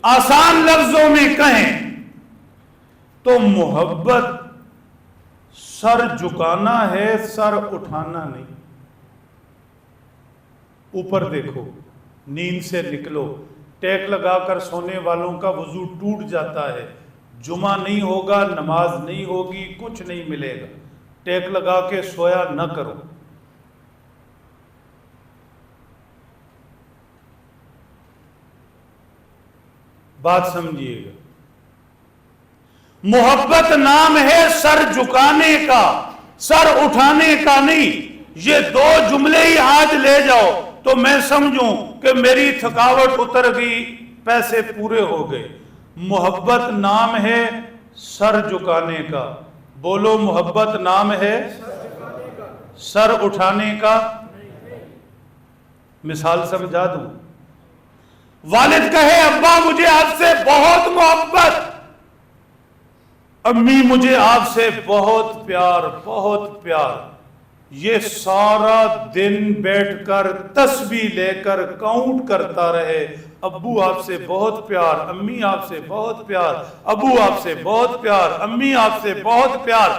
آسان لفظوں میں کہیں تو محبت سر جھکانا ہے، سر اٹھانا نہیں۔ اوپر دیکھو، نیند سے نکلو، ٹیک لگا کر سونے والوں کا وضو ٹوٹ جاتا ہے، جمعہ نہیں ہوگا، نماز نہیں ہوگی، کچھ نہیں ملے گا، ٹیک لگا کے سویا نہ کرو۔ بات سمجھیے گا، محبت نام ہے سر جھکانے کا، سر اٹھانے کا نہیں۔ یہ دو جملے ہی آج لے جاؤ تو میں سمجھوں کہ میری تھکاوٹ اتر گئی، پیسے پورے ہو گئے۔ محبت نام ہے سر جھکانے کا، بولو محبت نام ہے سر اٹھانے کا۔ مثال سمجھا دوں، والد کہے ابا مجھے آپ سے بہت محبت، امی مجھے آپ سے بہت پیار، بہت پیار، یہ سارا دن بیٹھ کر تسبیح لے کر کاؤنٹ کرتا رہے، ابو آپ سے بہت پیار، امی آپ سے بہت پیار، ابو آپ سے بہت پیار، امی آپ سے بہت پیار،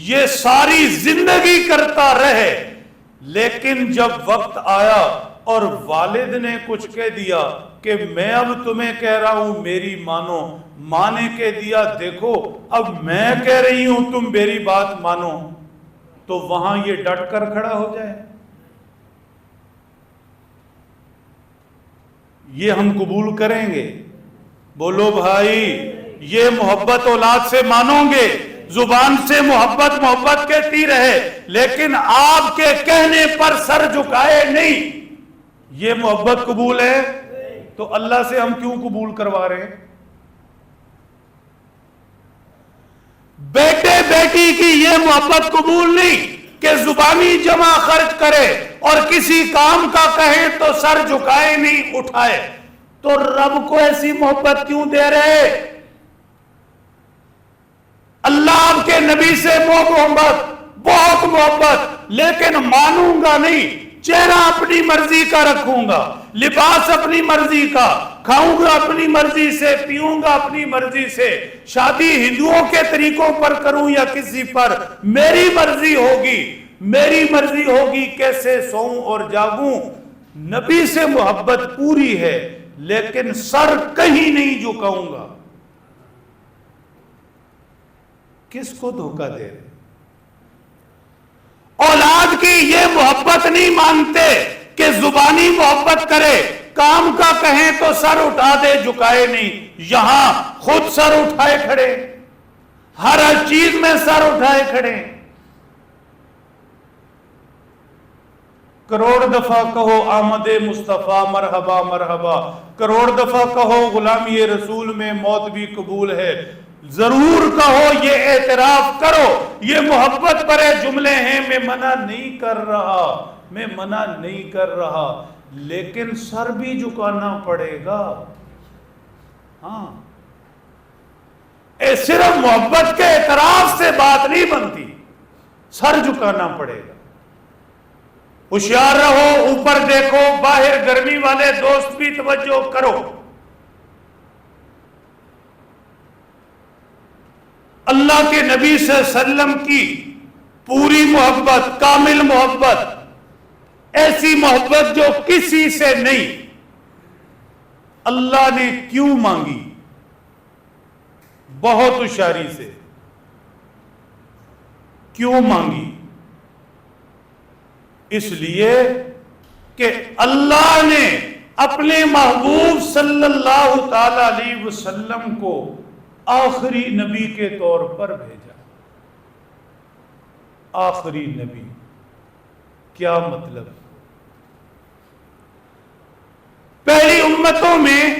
یہ ساری زندگی کرتا رہے، لیکن جب وقت آیا اور والد نے کچھ کہہ دیا کہ میں اب تمہیں کہہ رہا ہوں میری مانو، ماں نے کہہ دیا دیکھو اب میں کہہ رہی ہوں تم میری بات مانو، تو وہاں یہ ڈٹ کر کھڑا ہو جائے۔ یہ ہم قبول کریں گے؟ بولو بھائی، یہ محبت اولاد سے مانو گے؟ زبان سے محبت محبت کہتی رہے لیکن آپ کے کہنے پر سر جھکائے نہیں، یہ محبت قبول ہے؟ تو اللہ سے ہم کیوں قبول کروا رہے ہیں؟ بیٹے بیٹی کی یہ محبت قبول نہیں کہ زبانی جمع خرچ کرے اور کسی کام کا کہے تو سر جھکائے نہیں، اٹھائے۔ تو رب کو ایسی محبت کیوں دے رہے؟ اللہ آپ کے نبی سے محبت، بہت محبت، لیکن مانوں گا نہیں، چہرہ اپنی مرضی کا رکھوں گا، لباس اپنی مرضی کا، کھاؤں گا اپنی مرضی سے، پیوں گا اپنی مرضی سے، شادی ہندوؤں کے طریقوں پر کروں یا کسی پر، میری مرضی ہوگی، میری مرضی ہوگی کیسے سوؤں اور جاگوں۔ نبی سے محبت پوری ہے لیکن سر کہیں نہیں جھکاؤں گا۔ کس کو دھوکہ دے رہے؟ اولاد کی یہ محبت نہیں مانتے کہ زبانی محبت کرے، کام کا کہیں تو سر اٹھا دے، جھکائے نہیں۔ یہاں خود سر اٹھائے کھڑے، ہر چیز میں سر اٹھائے کھڑے۔ کروڑ دفعہ کہو آمد مصطفیٰ مرحبا مرحبا، کروڑ دفعہ کہو غلامی رسول میں موت بھی قبول ہے، ضرور کہو، یہ اعتراف کرو، یہ محبت بھرے جملے ہیں، میں منع نہیں کر رہا، میں منع نہیں کر رہا، لیکن سر بھی جھکانا پڑے گا۔ ہاں، صرف محبت کے اعتراف سے بات نہیں بنتی، سر جھکانا پڑے گا۔ ہوشیار رہو، اوپر دیکھو، باہر گرمی والے دوست بھی توجہ کرو۔ اللہ کے نبی صلی اللہ علیہ وسلم کی پوری محبت، کامل محبت، ایسی محبت جو کسی سے نہیں، اللہ نے کیوں مانگی؟ بہت ہوشیاری سے کیوں مانگی؟ اس لیے کہ اللہ نے اپنے محبوب صلی اللہ تعالی علیہ وسلم کو آخری نبی کے طور پر بھیجا۔ آخری نبی کیا مطلب؟ پہلی امتوں میں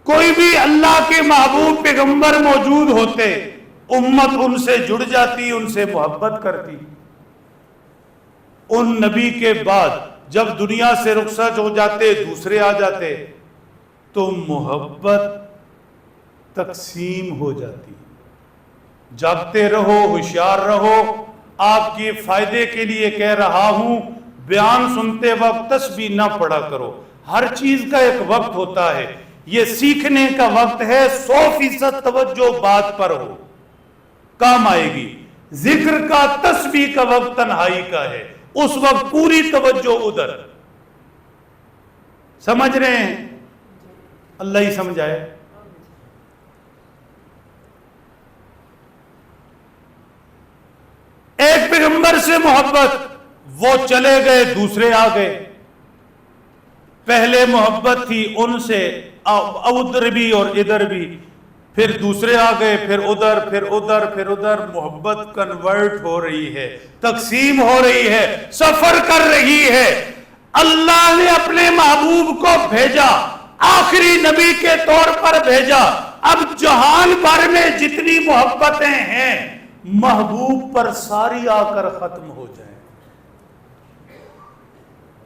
کوئی بھی اللہ کے محبوب پیغمبر موجود ہوتے، امت ان سے جڑ جاتی، ان سے محبت کرتی۔ ان نبی کے بعد جب دنیا سے رخصت ہو جاتے، دوسرے آ جاتے، تو محبت تقسیم ہو جاتی۔ جاگتے رہو، ہوشیار رہو، آپ کے فائدے کے لیے کہہ رہا ہوں، بیان سنتے وقت تسبیح نہ پڑھا کرو۔ ہر چیز کا ایک وقت ہوتا ہے، یہ سیکھنے کا وقت ہے، 100% توجہ بات پر ہو، کام آئے گی۔ ذکر کا، تسبیح کا وقت تنہائی کا ہے، اس وقت پوری توجہ ادھر۔ سمجھ رہے ہیں؟ اللہ ہی سمجھائے۔ ایک پیغمبر سے محبت، وہ چلے گئے، دوسرے آ گئے۔ پہلے محبت تھی ان سے، ادھر بھی اور ادھر بھی، پھر دوسرے آ گئے، پھر ادھر، پھر ادھر، پھر ادھر۔ محبت کنورٹ ہو رہی ہے، تقسیم ہو رہی ہے، سفر کر رہی ہے۔ اللہ نے اپنے محبوب کو بھیجا، آخری نبی کے طور پر بھیجا۔ اب جہان بھر میں جتنی محبتیں ہیں، محبوب پر ساری آ کر ختم ہو جائیں۔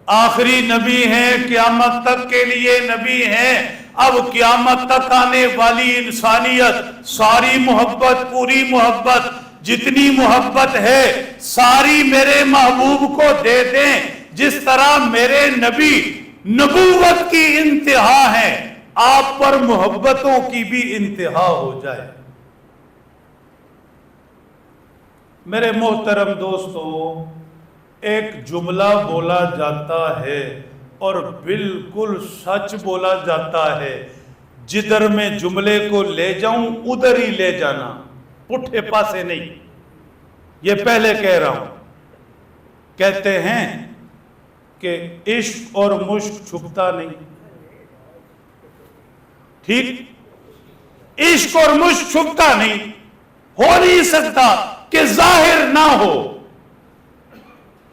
آخری نبی ہیں، قیامت تک کے لیے نبی ہیں۔ اب قیامت تک آنے والی انسانیت ساری محبت، پوری محبت، جتنی محبت ہے ساری میرے محبوب کو دے دیں۔ جس طرح میرے نبی نبوت کی انتہا ہے، آپ پر محبتوں کی بھی انتہا ہو جائے۔ میرے محترم دوستو، ایک جملہ بولا جاتا ہے اور بالکل سچ بولا جاتا ہے، جدھر میں جملے کو لے جاؤں ادھر ہی لے جانا، پٹھے پاسے نہیں۔ یہ پہلے کہہ رہا ہوں، کہتے ہیں کہ عشق اور مشق چھپتا نہیں، ٹھیک؟ عشق اور مشق چھپتا نہیں، ہو نہیں سکتا کہ ظاہر نہ ہو۔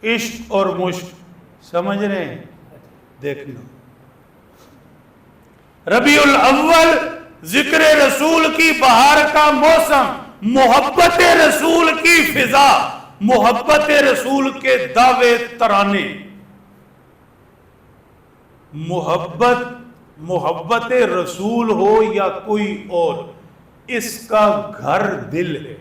عشق اور مشق سمجھ رہے ہیں؟ دیکھنا، ربیع الاول ذکر رسول کی بہار کا موسم، محبت رسول کی فضا، محبت رسول کے دعوے ترانے۔ محبت رسول ہو یا کوئی اور، اس کا گھر دل ہے۔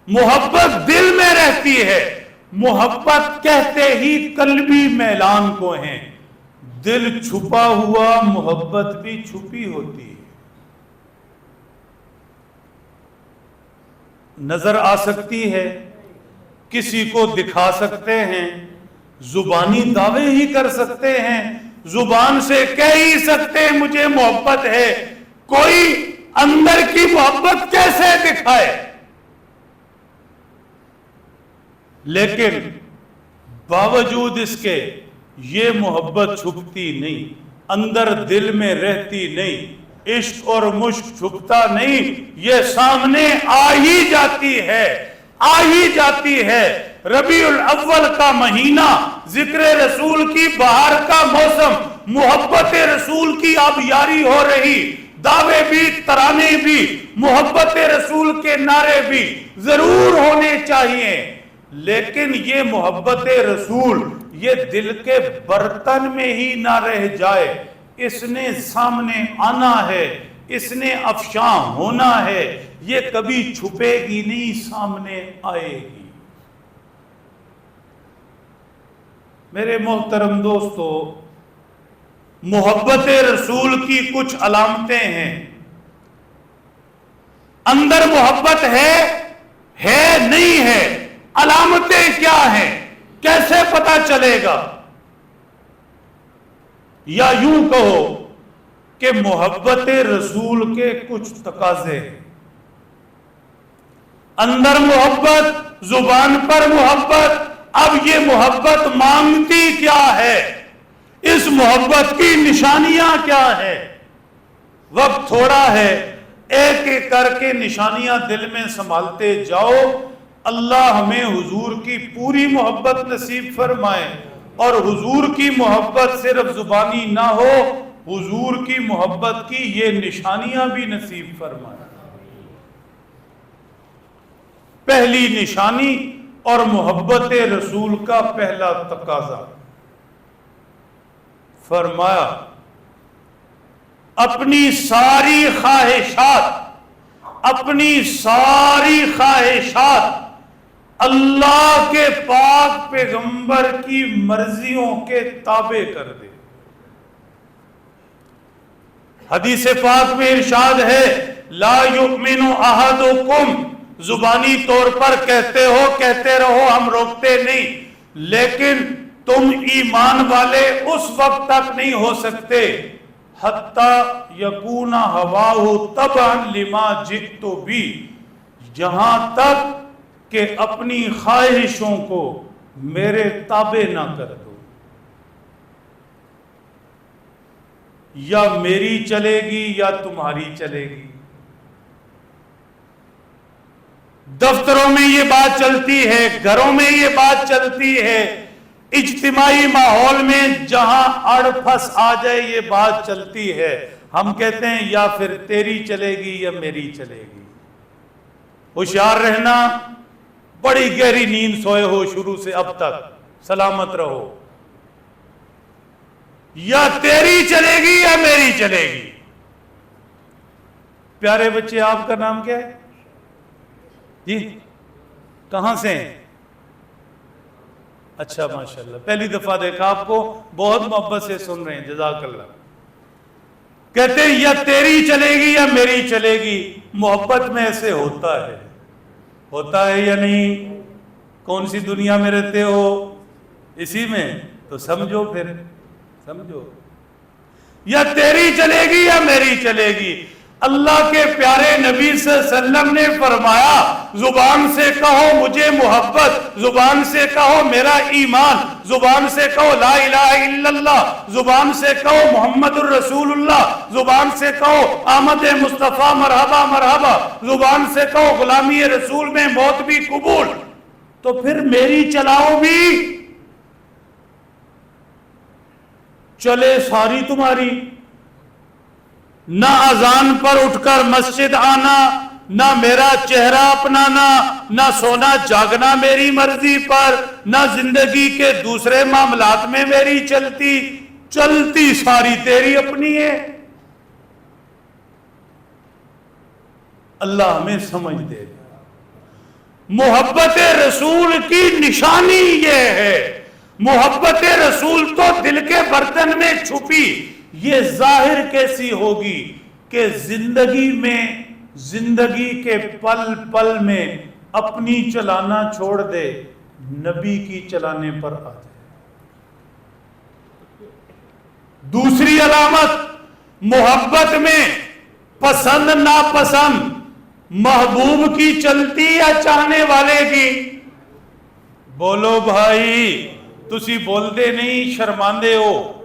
محبت دل میں رہتی ہے۔ محبت کہتے ہی قلبی میلان کو ہیں، دل چھپا ہوا محبت بھی چھپی ہوتی ہے۔ نظر آ سکتی ہے، کسی کو دکھا سکتے ہیں، زبانی دعوے ہی کر سکتے ہیں، زبان سے کہہ ہی سکتے ہیں مجھے محبت ہے۔ کوئی اندر کی محبت کیسے دکھائے؟ لیکن باوجود اس کے یہ محبت چھپتی نہیں، اندر دل میں رہتی نہیں، عشق اور مشق چھپتا نہیں، یہ سامنے آ ہی جاتی ہے، آ ہی جاتی ہے۔ ربیع الاول کا مہینہ، ذکر رسول کی بہار کا موسم، محبت رسول کی اب یاری ہو رہی، دعوے بھی، ترانے بھی، محبت رسول کے نعرے بھی ضرور ہونے چاہیے۔ لیکن یہ محبت رسول یہ دل کے برتن میں ہی نہ رہ جائے، اس نے سامنے آنا ہے، اس نے افشاں ہونا ہے، یہ کبھی چھپے گی نہیں، سامنے آئے گی۔ میرے محترم دوستو، محبت رسول کی کچھ علامتیں ہیں. اندر محبت ہے نہیں ہے، علامتیں کیا ہیں، کیسے پتا چلے گا؟ یا یوں کہو کہ محبت رسول کے کچھ تقاضے ہیں. اندر محبت، زبان پر محبت. اب یہ محبت مانگتی کیا ہے؟ اس محبت کی نشانیاں کیا ہے؟ وقت تھوڑا ہے، ایک ایک کر کے نشانیاں دل میں سنبھالتے جاؤ. اللہ ہمیں حضور کی پوری محبت نصیب فرمائے، اور حضور کی محبت صرف زبانی نہ ہو، حضور کی محبت کی یہ نشانیاں بھی نصیب فرمائے. پہلی نشانی اور محبت رسول کا پہلا تقاضا، فرمایا اپنی ساری خواہشات اللہ کے پاک پیغمبر کی مرضیوں کے تابع کر دے. حدیث پاک میں ارشاد ہے، لا یؤمن احدکم، زبانی طور پر کہتے رہو، ہم روکتے نہیں، لیکن تم ایمان والے اس وقت تک نہیں ہو سکتے حتی یکون ہواہ تبعا لما جئت بھی، جہاں تک کہ اپنی خواہشوں کو میرے تابع نہ کر دو. یا میری چلے گی یا تمہاری چلے گی. دفتروں میں یہ بات چلتی ہے، گھروں میں یہ بات چلتی ہے، اجتماعی ماحول میں جہاں اڑ پھنس آ جائے یہ بات چلتی ہے. ہم کہتے ہیں یا پھر تیری چلے گی یا میری چلے گی. ہوشیار رہنا، بڑی گہری نیند سوئے ہو شروع سے اب تک، سلامت رہو. یا تیری چلے گی یا میری چلے گی. پیارے بچے، آپ کا نام کیا ہے جی؟ کہاں سے ہیں؟ اچھا ماشاءاللہ، پہلی دفعہ دیکھا آپ کو، بہت محبت سے سن رہے ہیں، جزاک اللہ. کہتے ہیں یا تیری چلے گی یا میری چلے گی. محبت میں ایسے ہوتا ہے یا نہیں؟ کون سی دنیا میں رہتے ہو؟ اسی میں تو سمجھو، پھر سمجھو. یا تیری چلے گی یا میری چلے گی. اللہ کے پیارے نبی صلی اللہ علیہ وسلم نے فرمایا، زبان سے کہو مجھے محبت، زبان سے کہو میرا ایمان، زبان سے کہو لا الہ الا اللہ، زبان سے کہو محمد الرسول اللہ، زبان سے کہو آمد مصطفیٰ مرحبا مرحبا، زبان سے کہو غلامی رسول میں موت بھی قبول. تو پھر میری چلاؤ بھی، چلے ساری تمہاری. نہ اذان پر اٹھ کر مسجد آنا، نہ میرا چہرہ اپنانا، نہ سونا جاگنا میری مرضی پر، نہ زندگی کے دوسرے معاملات میں میری چلتی ساری تیری اپنی ہے. اللہ ہمیں سمجھ دے. محبت رسول کی نشانی یہ ہے. محبت رسول تو دل کے برتن میں چھپی، یہ ظاہر کیسی ہوگی کہ زندگی کے پل پل میں اپنی چلانا چھوڑ دے، نبی کی چلانے پر آ جائے. دوسری علامت، محبت میں پسند ناپسند محبوب کی چلتی یا چاہنے والے کی. بولو بھائی، تسی بولتے نہیں، شرماندے ہو.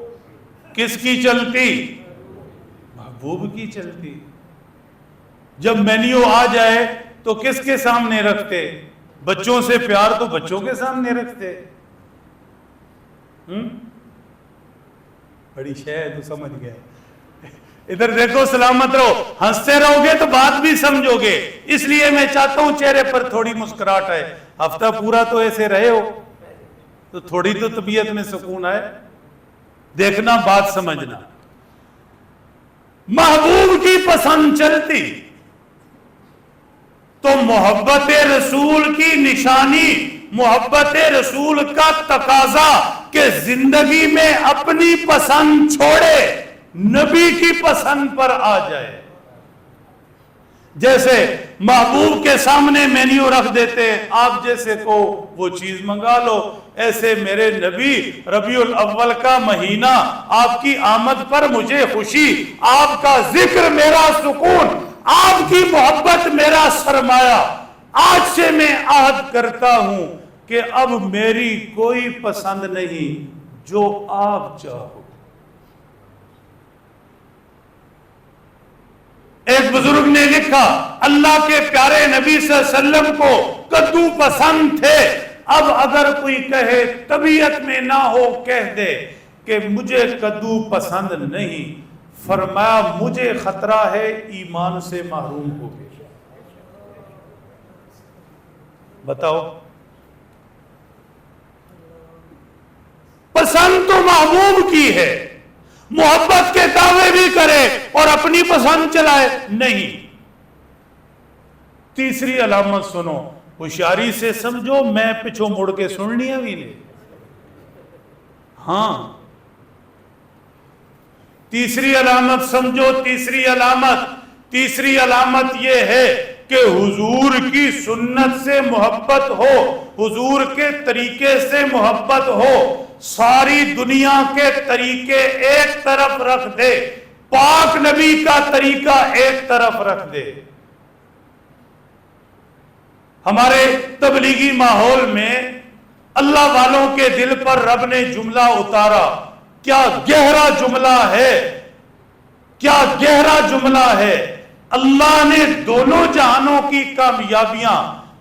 کس کی چلتی؟ محبوب کی چلتی. جب مینیو آ جائے تو کس کے سامنے رکھتے؟ بچوں سے پیار تو بچوں کے سامنے رکھتے. بڑی شے ہے تو سمجھ گئے. ادھر دیکھو، سلامت رہو. ہنستے رہو گے تو بات بھی سمجھو گے. اس لیے میں چاہتا ہوں چہرے پر تھوڑی مسکراہٹ آئے. ہفتہ پورا تو ایسے رہے ہو تو تھوڑی تو طبیعت میں سکون آئے. دیکھنا، بات سمجھنا. محبوب کی پسند چلتی تو محبت رسول کی نشانی محبت رسول کا تقاضا کہ زندگی میں اپنی پسند چھوڑے نبی کی پسند پر آ جائے. جیسے محبوب کے سامنے مینیو رکھ دیتے آپ جیسے کو وہ چیز منگا لو، ایسے میرے نبی ربیع الاول کا مہینہ، آپ کی آمد پر مجھے خوشی، آپ کا ذکر میرا سکون، آپ کی محبت میرا سرمایہ. آج سے میں عہد کرتا ہوں کہ اب میری کوئی پسند نہیں، جو آپ چاہو. ایک بزرگ نے لکھا اللہ کے پیارے نبی صلی اللہ علیہ وسلم کو کدو پسند تھے. اب اگر کوئی کہے طبیعت میں نہ ہو کہہ دے کہ مجھے کدو پسند نہیں، فرمایا مجھے خطرہ ہے ایمان سے محروم ہو گئے. بتاؤ، پسند تو محبوب کی ہے، محبت کے دعوے بھی کرے اور اپنی پسند چلائے نہیں. تیسری علامت سنو، ہوشیاری سے سمجھو، میں پچھو مڑ کے سننی ہے بھی نہیں. ہاں، تیسری علامت سمجھو. تیسری علامت یہ ہے کہ حضور کی سنت سے محبت ہو، حضور کے طریقے سے محبت ہو. ساری دنیا کے طریقے ایک طرف رکھ دے، پاک نبی کا طریقہ ایک طرف رکھ دے. ہمارے تبلیغی ماحول میں اللہ والوں کے دل پر رب نے جملہ اتارا. کیا گہرا جملہ ہے، کیا گہرا جملہ ہے. اللہ نے دونوں جہانوں کی کامیابیاں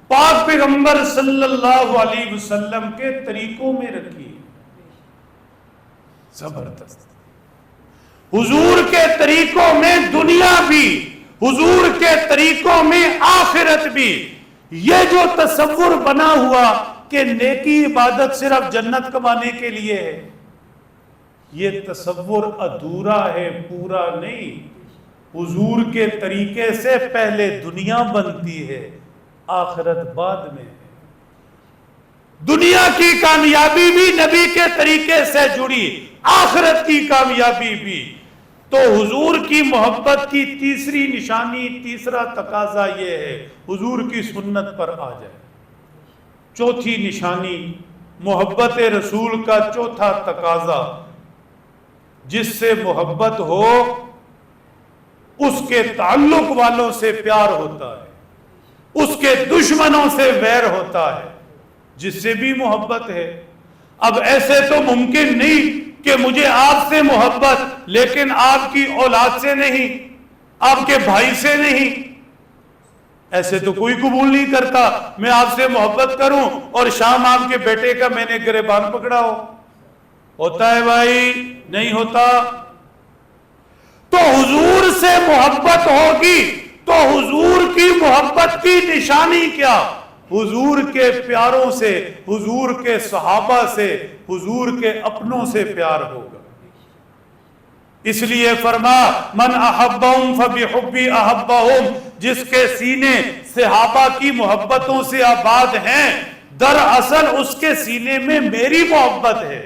پاک پیغمبر صلی اللہ علیہ وسلم کے طریقوں میں رکھی. زبردست. حضور کے طریقوں میں دنیا بھی، حضور کے طریقوں میں آخرت بھی. یہ جو تصور بنا ہوا کہ نیکی عبادت صرف جنت کمانے کے لیے ہے، یہ تصور ادھورا ہے، پورا نہیں. حضور کے طریقے سے پہلے دنیا بنتی ہے، آخرت بعد میں ہے. دنیا کی کامیابی بھی نبی کے طریقے سے جڑی، آخرت کی کامیابی بھی. تو حضور کی محبت کی تیسری نشانی، تیسرا تقاضا یہ ہے حضور کی سنت پر آ جائے. چوتھی نشانی محبت رسول کا چوتھا تقاضا، جس سے محبت ہو اس کے تعلق والوں سے پیار ہوتا ہے، اس کے دشمنوں سے ویر ہوتا ہے، جس سے بھی محبت ہے. اب ایسے تو ممکن نہیں کہ مجھے آپ سے محبت لیکن آپ کی اولاد سے نہیں، آپ کے بھائی سے نہیں. ایسے تو کوئی قبول نہیں کرتا میں آپ سے محبت کروں اور شام آپ کے بیٹے کا میں نے گریبان پکڑا ہو. ہوتا ہے بھائی؟ نہیں ہوتا. تو حضور سے محبت ہوگی تو حضور کی محبت کی نشانی کیا؟ حضور کے پیاروں سے، حضور کے صحابہ سے، حضور کے اپنوں سے پیار ہوگا. اس لیے فرما من احبہم فبحبی احبہم، جس کے سینے صحابہ کی محبتوں سے آباد ہیں، دراصل اس کے سینے میں میری محبت ہے.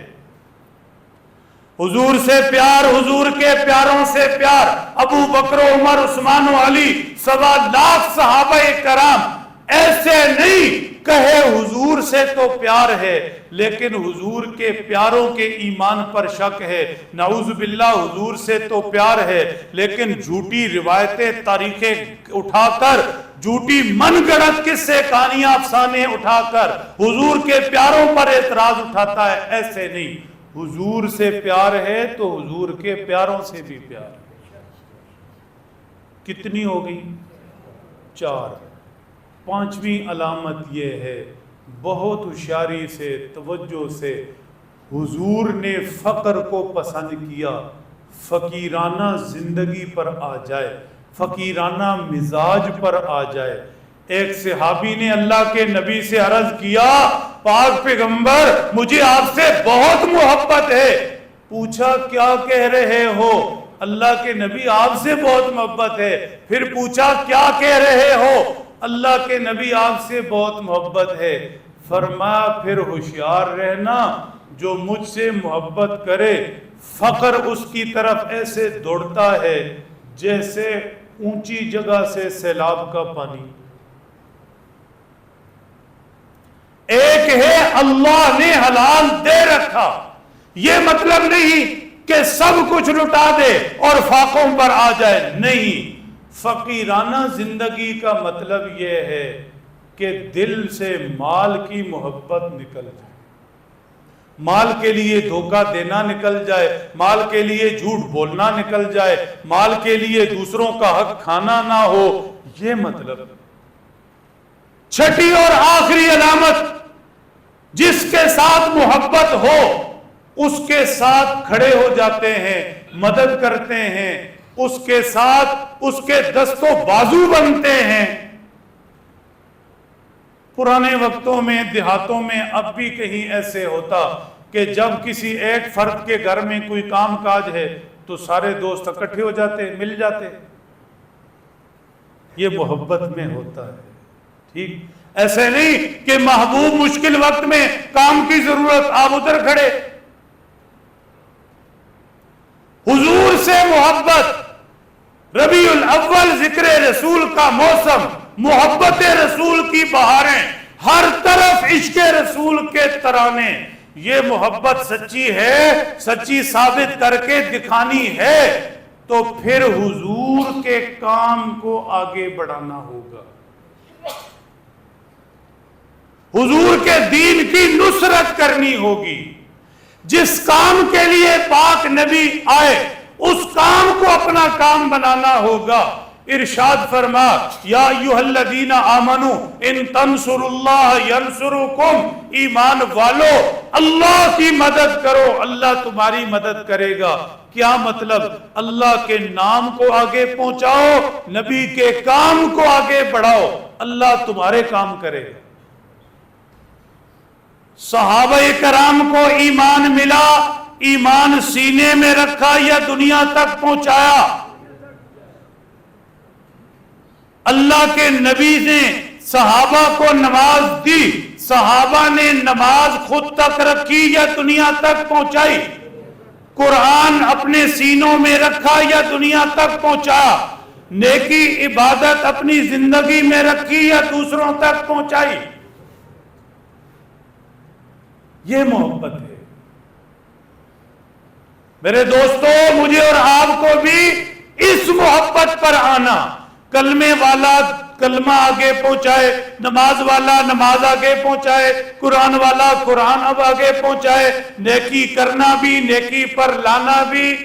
حضور سے پیار، حضور کے پیاروں سے پیار. ابو بکر، عمر، عثمان و علی، 1.25 صحابہ کرام ایسے نہیں کہے حضور سے تو پیار ہے لیکن حضور کے پیاروں کے ایمان پر شک ہے. نعوذ باللہ، حضور سے تو پیار ہے لیکن جھوٹی روایتیں، تاریخیں اٹھا کر، جھوٹی من گڑت قصے، کہانیاں، افسانے اٹھا کر حضور کے پیاروں پر اعتراض اٹھاتا ہے. ایسے نہیں، حضور سے پیار ہے تو حضور کے پیاروں سے بھی پیار ہے. کتنی ہوگی؟ 4. پانچویں علامت یہ ہے، بہت ہوشیاری سے، توجہ سے، حضور نے فقر کو پسند کیا. فقیرانہ زندگی پر آ جائے، فقیرانہ مزاج پر آ جائے. ایک صحابی نے اللہ کے نبی سے عرض کیا پاک پیغمبر مجھے آپ سے بہت محبت ہے. پوچھا کیا کہہ رہے ہو؟ اللہ کے نبی آپ سے بہت محبت ہے. پھر پوچھا کیا کہہ رہے ہو؟ اللہ کے نبی آپ سے بہت محبت ہے. فرمایا پھر ہوشیار رہنا، جو مجھ سے محبت کرے فقر اس کی طرف ایسے دوڑتا ہے جیسے اونچی جگہ سے سیلاب کا پانی۔ ایک ہے اللہ نے حلال دے رکھا، یہ مطلب نہیں کہ سب کچھ لٹا دے اور فاقوں پر آ جائے، نہیں، فقیرانہ زندگی کا مطلب یہ ہے کہ دل سے مال کی محبت نکل جائے، مال کے لیے دھوکہ دینا نکل جائے، مال کے لیے جھوٹ بولنا نکل جائے، مال کے لیے دوسروں کا حق کھانا نہ ہو، یہ مطلب۔ چھٹی اور آخری علامت، جس کے ساتھ محبت ہو اس کے ساتھ کھڑے ہو جاتے ہیں، مدد کرتے ہیں، اس کے ساتھ اس کے دست و بازو بنتے ہیں۔ پرانے وقتوں میں دیہاتوں میں اب بھی کہیں ایسے ہوتا کہ جب کسی ایک فرد کے گھر میں کوئی کام کاج ہے تو سارے دوست اکٹھے ہو جاتے، مل جاتے، یہ محبت میں ہوتا ہے، ٹھیک؟ ایسے نہیں کہ محبوب مشکل وقت میں کام کی ضرورت، آپ ادھر کھڑے۔ حضور سے محبت، ربیع الاول ذکر رسول کا موسم، محبت رسول کی بہاریں، ہر طرف عشق رسول کے ترانے، یہ محبت سچی ہے، سچی ثابت کر کے دکھانی ہے تو پھر حضور کے کام کو آگے بڑھانا ہوگا، حضور کے دین کی نصرت کرنی ہوگی۔ جس کام کے لیے پاک نبی آئے اس کام کو اپنا کام بنانا ہوگا۔ ارشاد فرما، یا ایھا الذین آمنوا ان تنصروا اللہ ینصرکم، ایمان والو اللہ کی مدد کرو، اللہ تمہاری مدد کرے گا۔ کیا مطلب؟ اللہ کے نام کو آگے پہنچاؤ، نبی کے کام کو آگے بڑھاؤ، اللہ تمہارے کام کرے گا۔ صحابہ کرام کو ایمان ملا، ایمان سینے میں رکھا یا دنیا تک پہنچایا؟ اللہ کے نبی نے صحابہ کو نماز دی، صحابہ نے نماز خود تک رکھی یا دنیا تک پہنچائی؟ قرآن اپنے سینوں میں رکھا یا دنیا تک پہنچایا؟ نیکی عبادت اپنی زندگی میں رکھی یا دوسروں تک پہنچائی؟ یہ محبت ہے میرے دوستو۔ مجھے اور آپ کو بھی اس محبت پر آنا، کلمے والا کلمہ آگے پہنچائے، نماز والا نماز آگے پہنچائے، قرآن والا قرآن اب آگے پہنچائے، نیکی کرنا بھی، نیکی پر لانا بھی،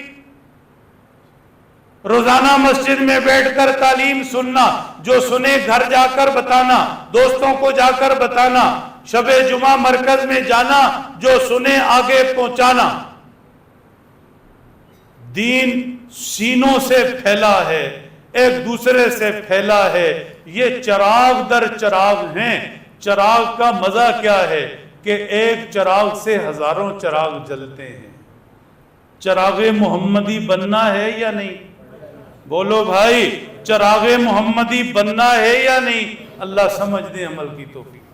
روزانہ مسجد میں بیٹھ کر تعلیم سننا، جو سنے گھر جا کر بتانا، دوستوں کو جا کر بتانا، شب جمعہ مرکز میں جانا، جو سنے آگے پہنچانا۔ دین سینوں سے پھیلا ہے، ایک دوسرے سے پھیلا ہے، یہ چراغ در چراغ ہیں۔ چراغ کا مزہ کیا ہے کہ ایک چراغ سے ہزاروں چراغ جلتے ہیں۔ چراغ محمدی بننا ہے یا نہیں؟ بولو بھائی، چراغ محمدی بننا ہے یا نہیں؟ اللہ سمجھ دے، عمل کی توفیق۔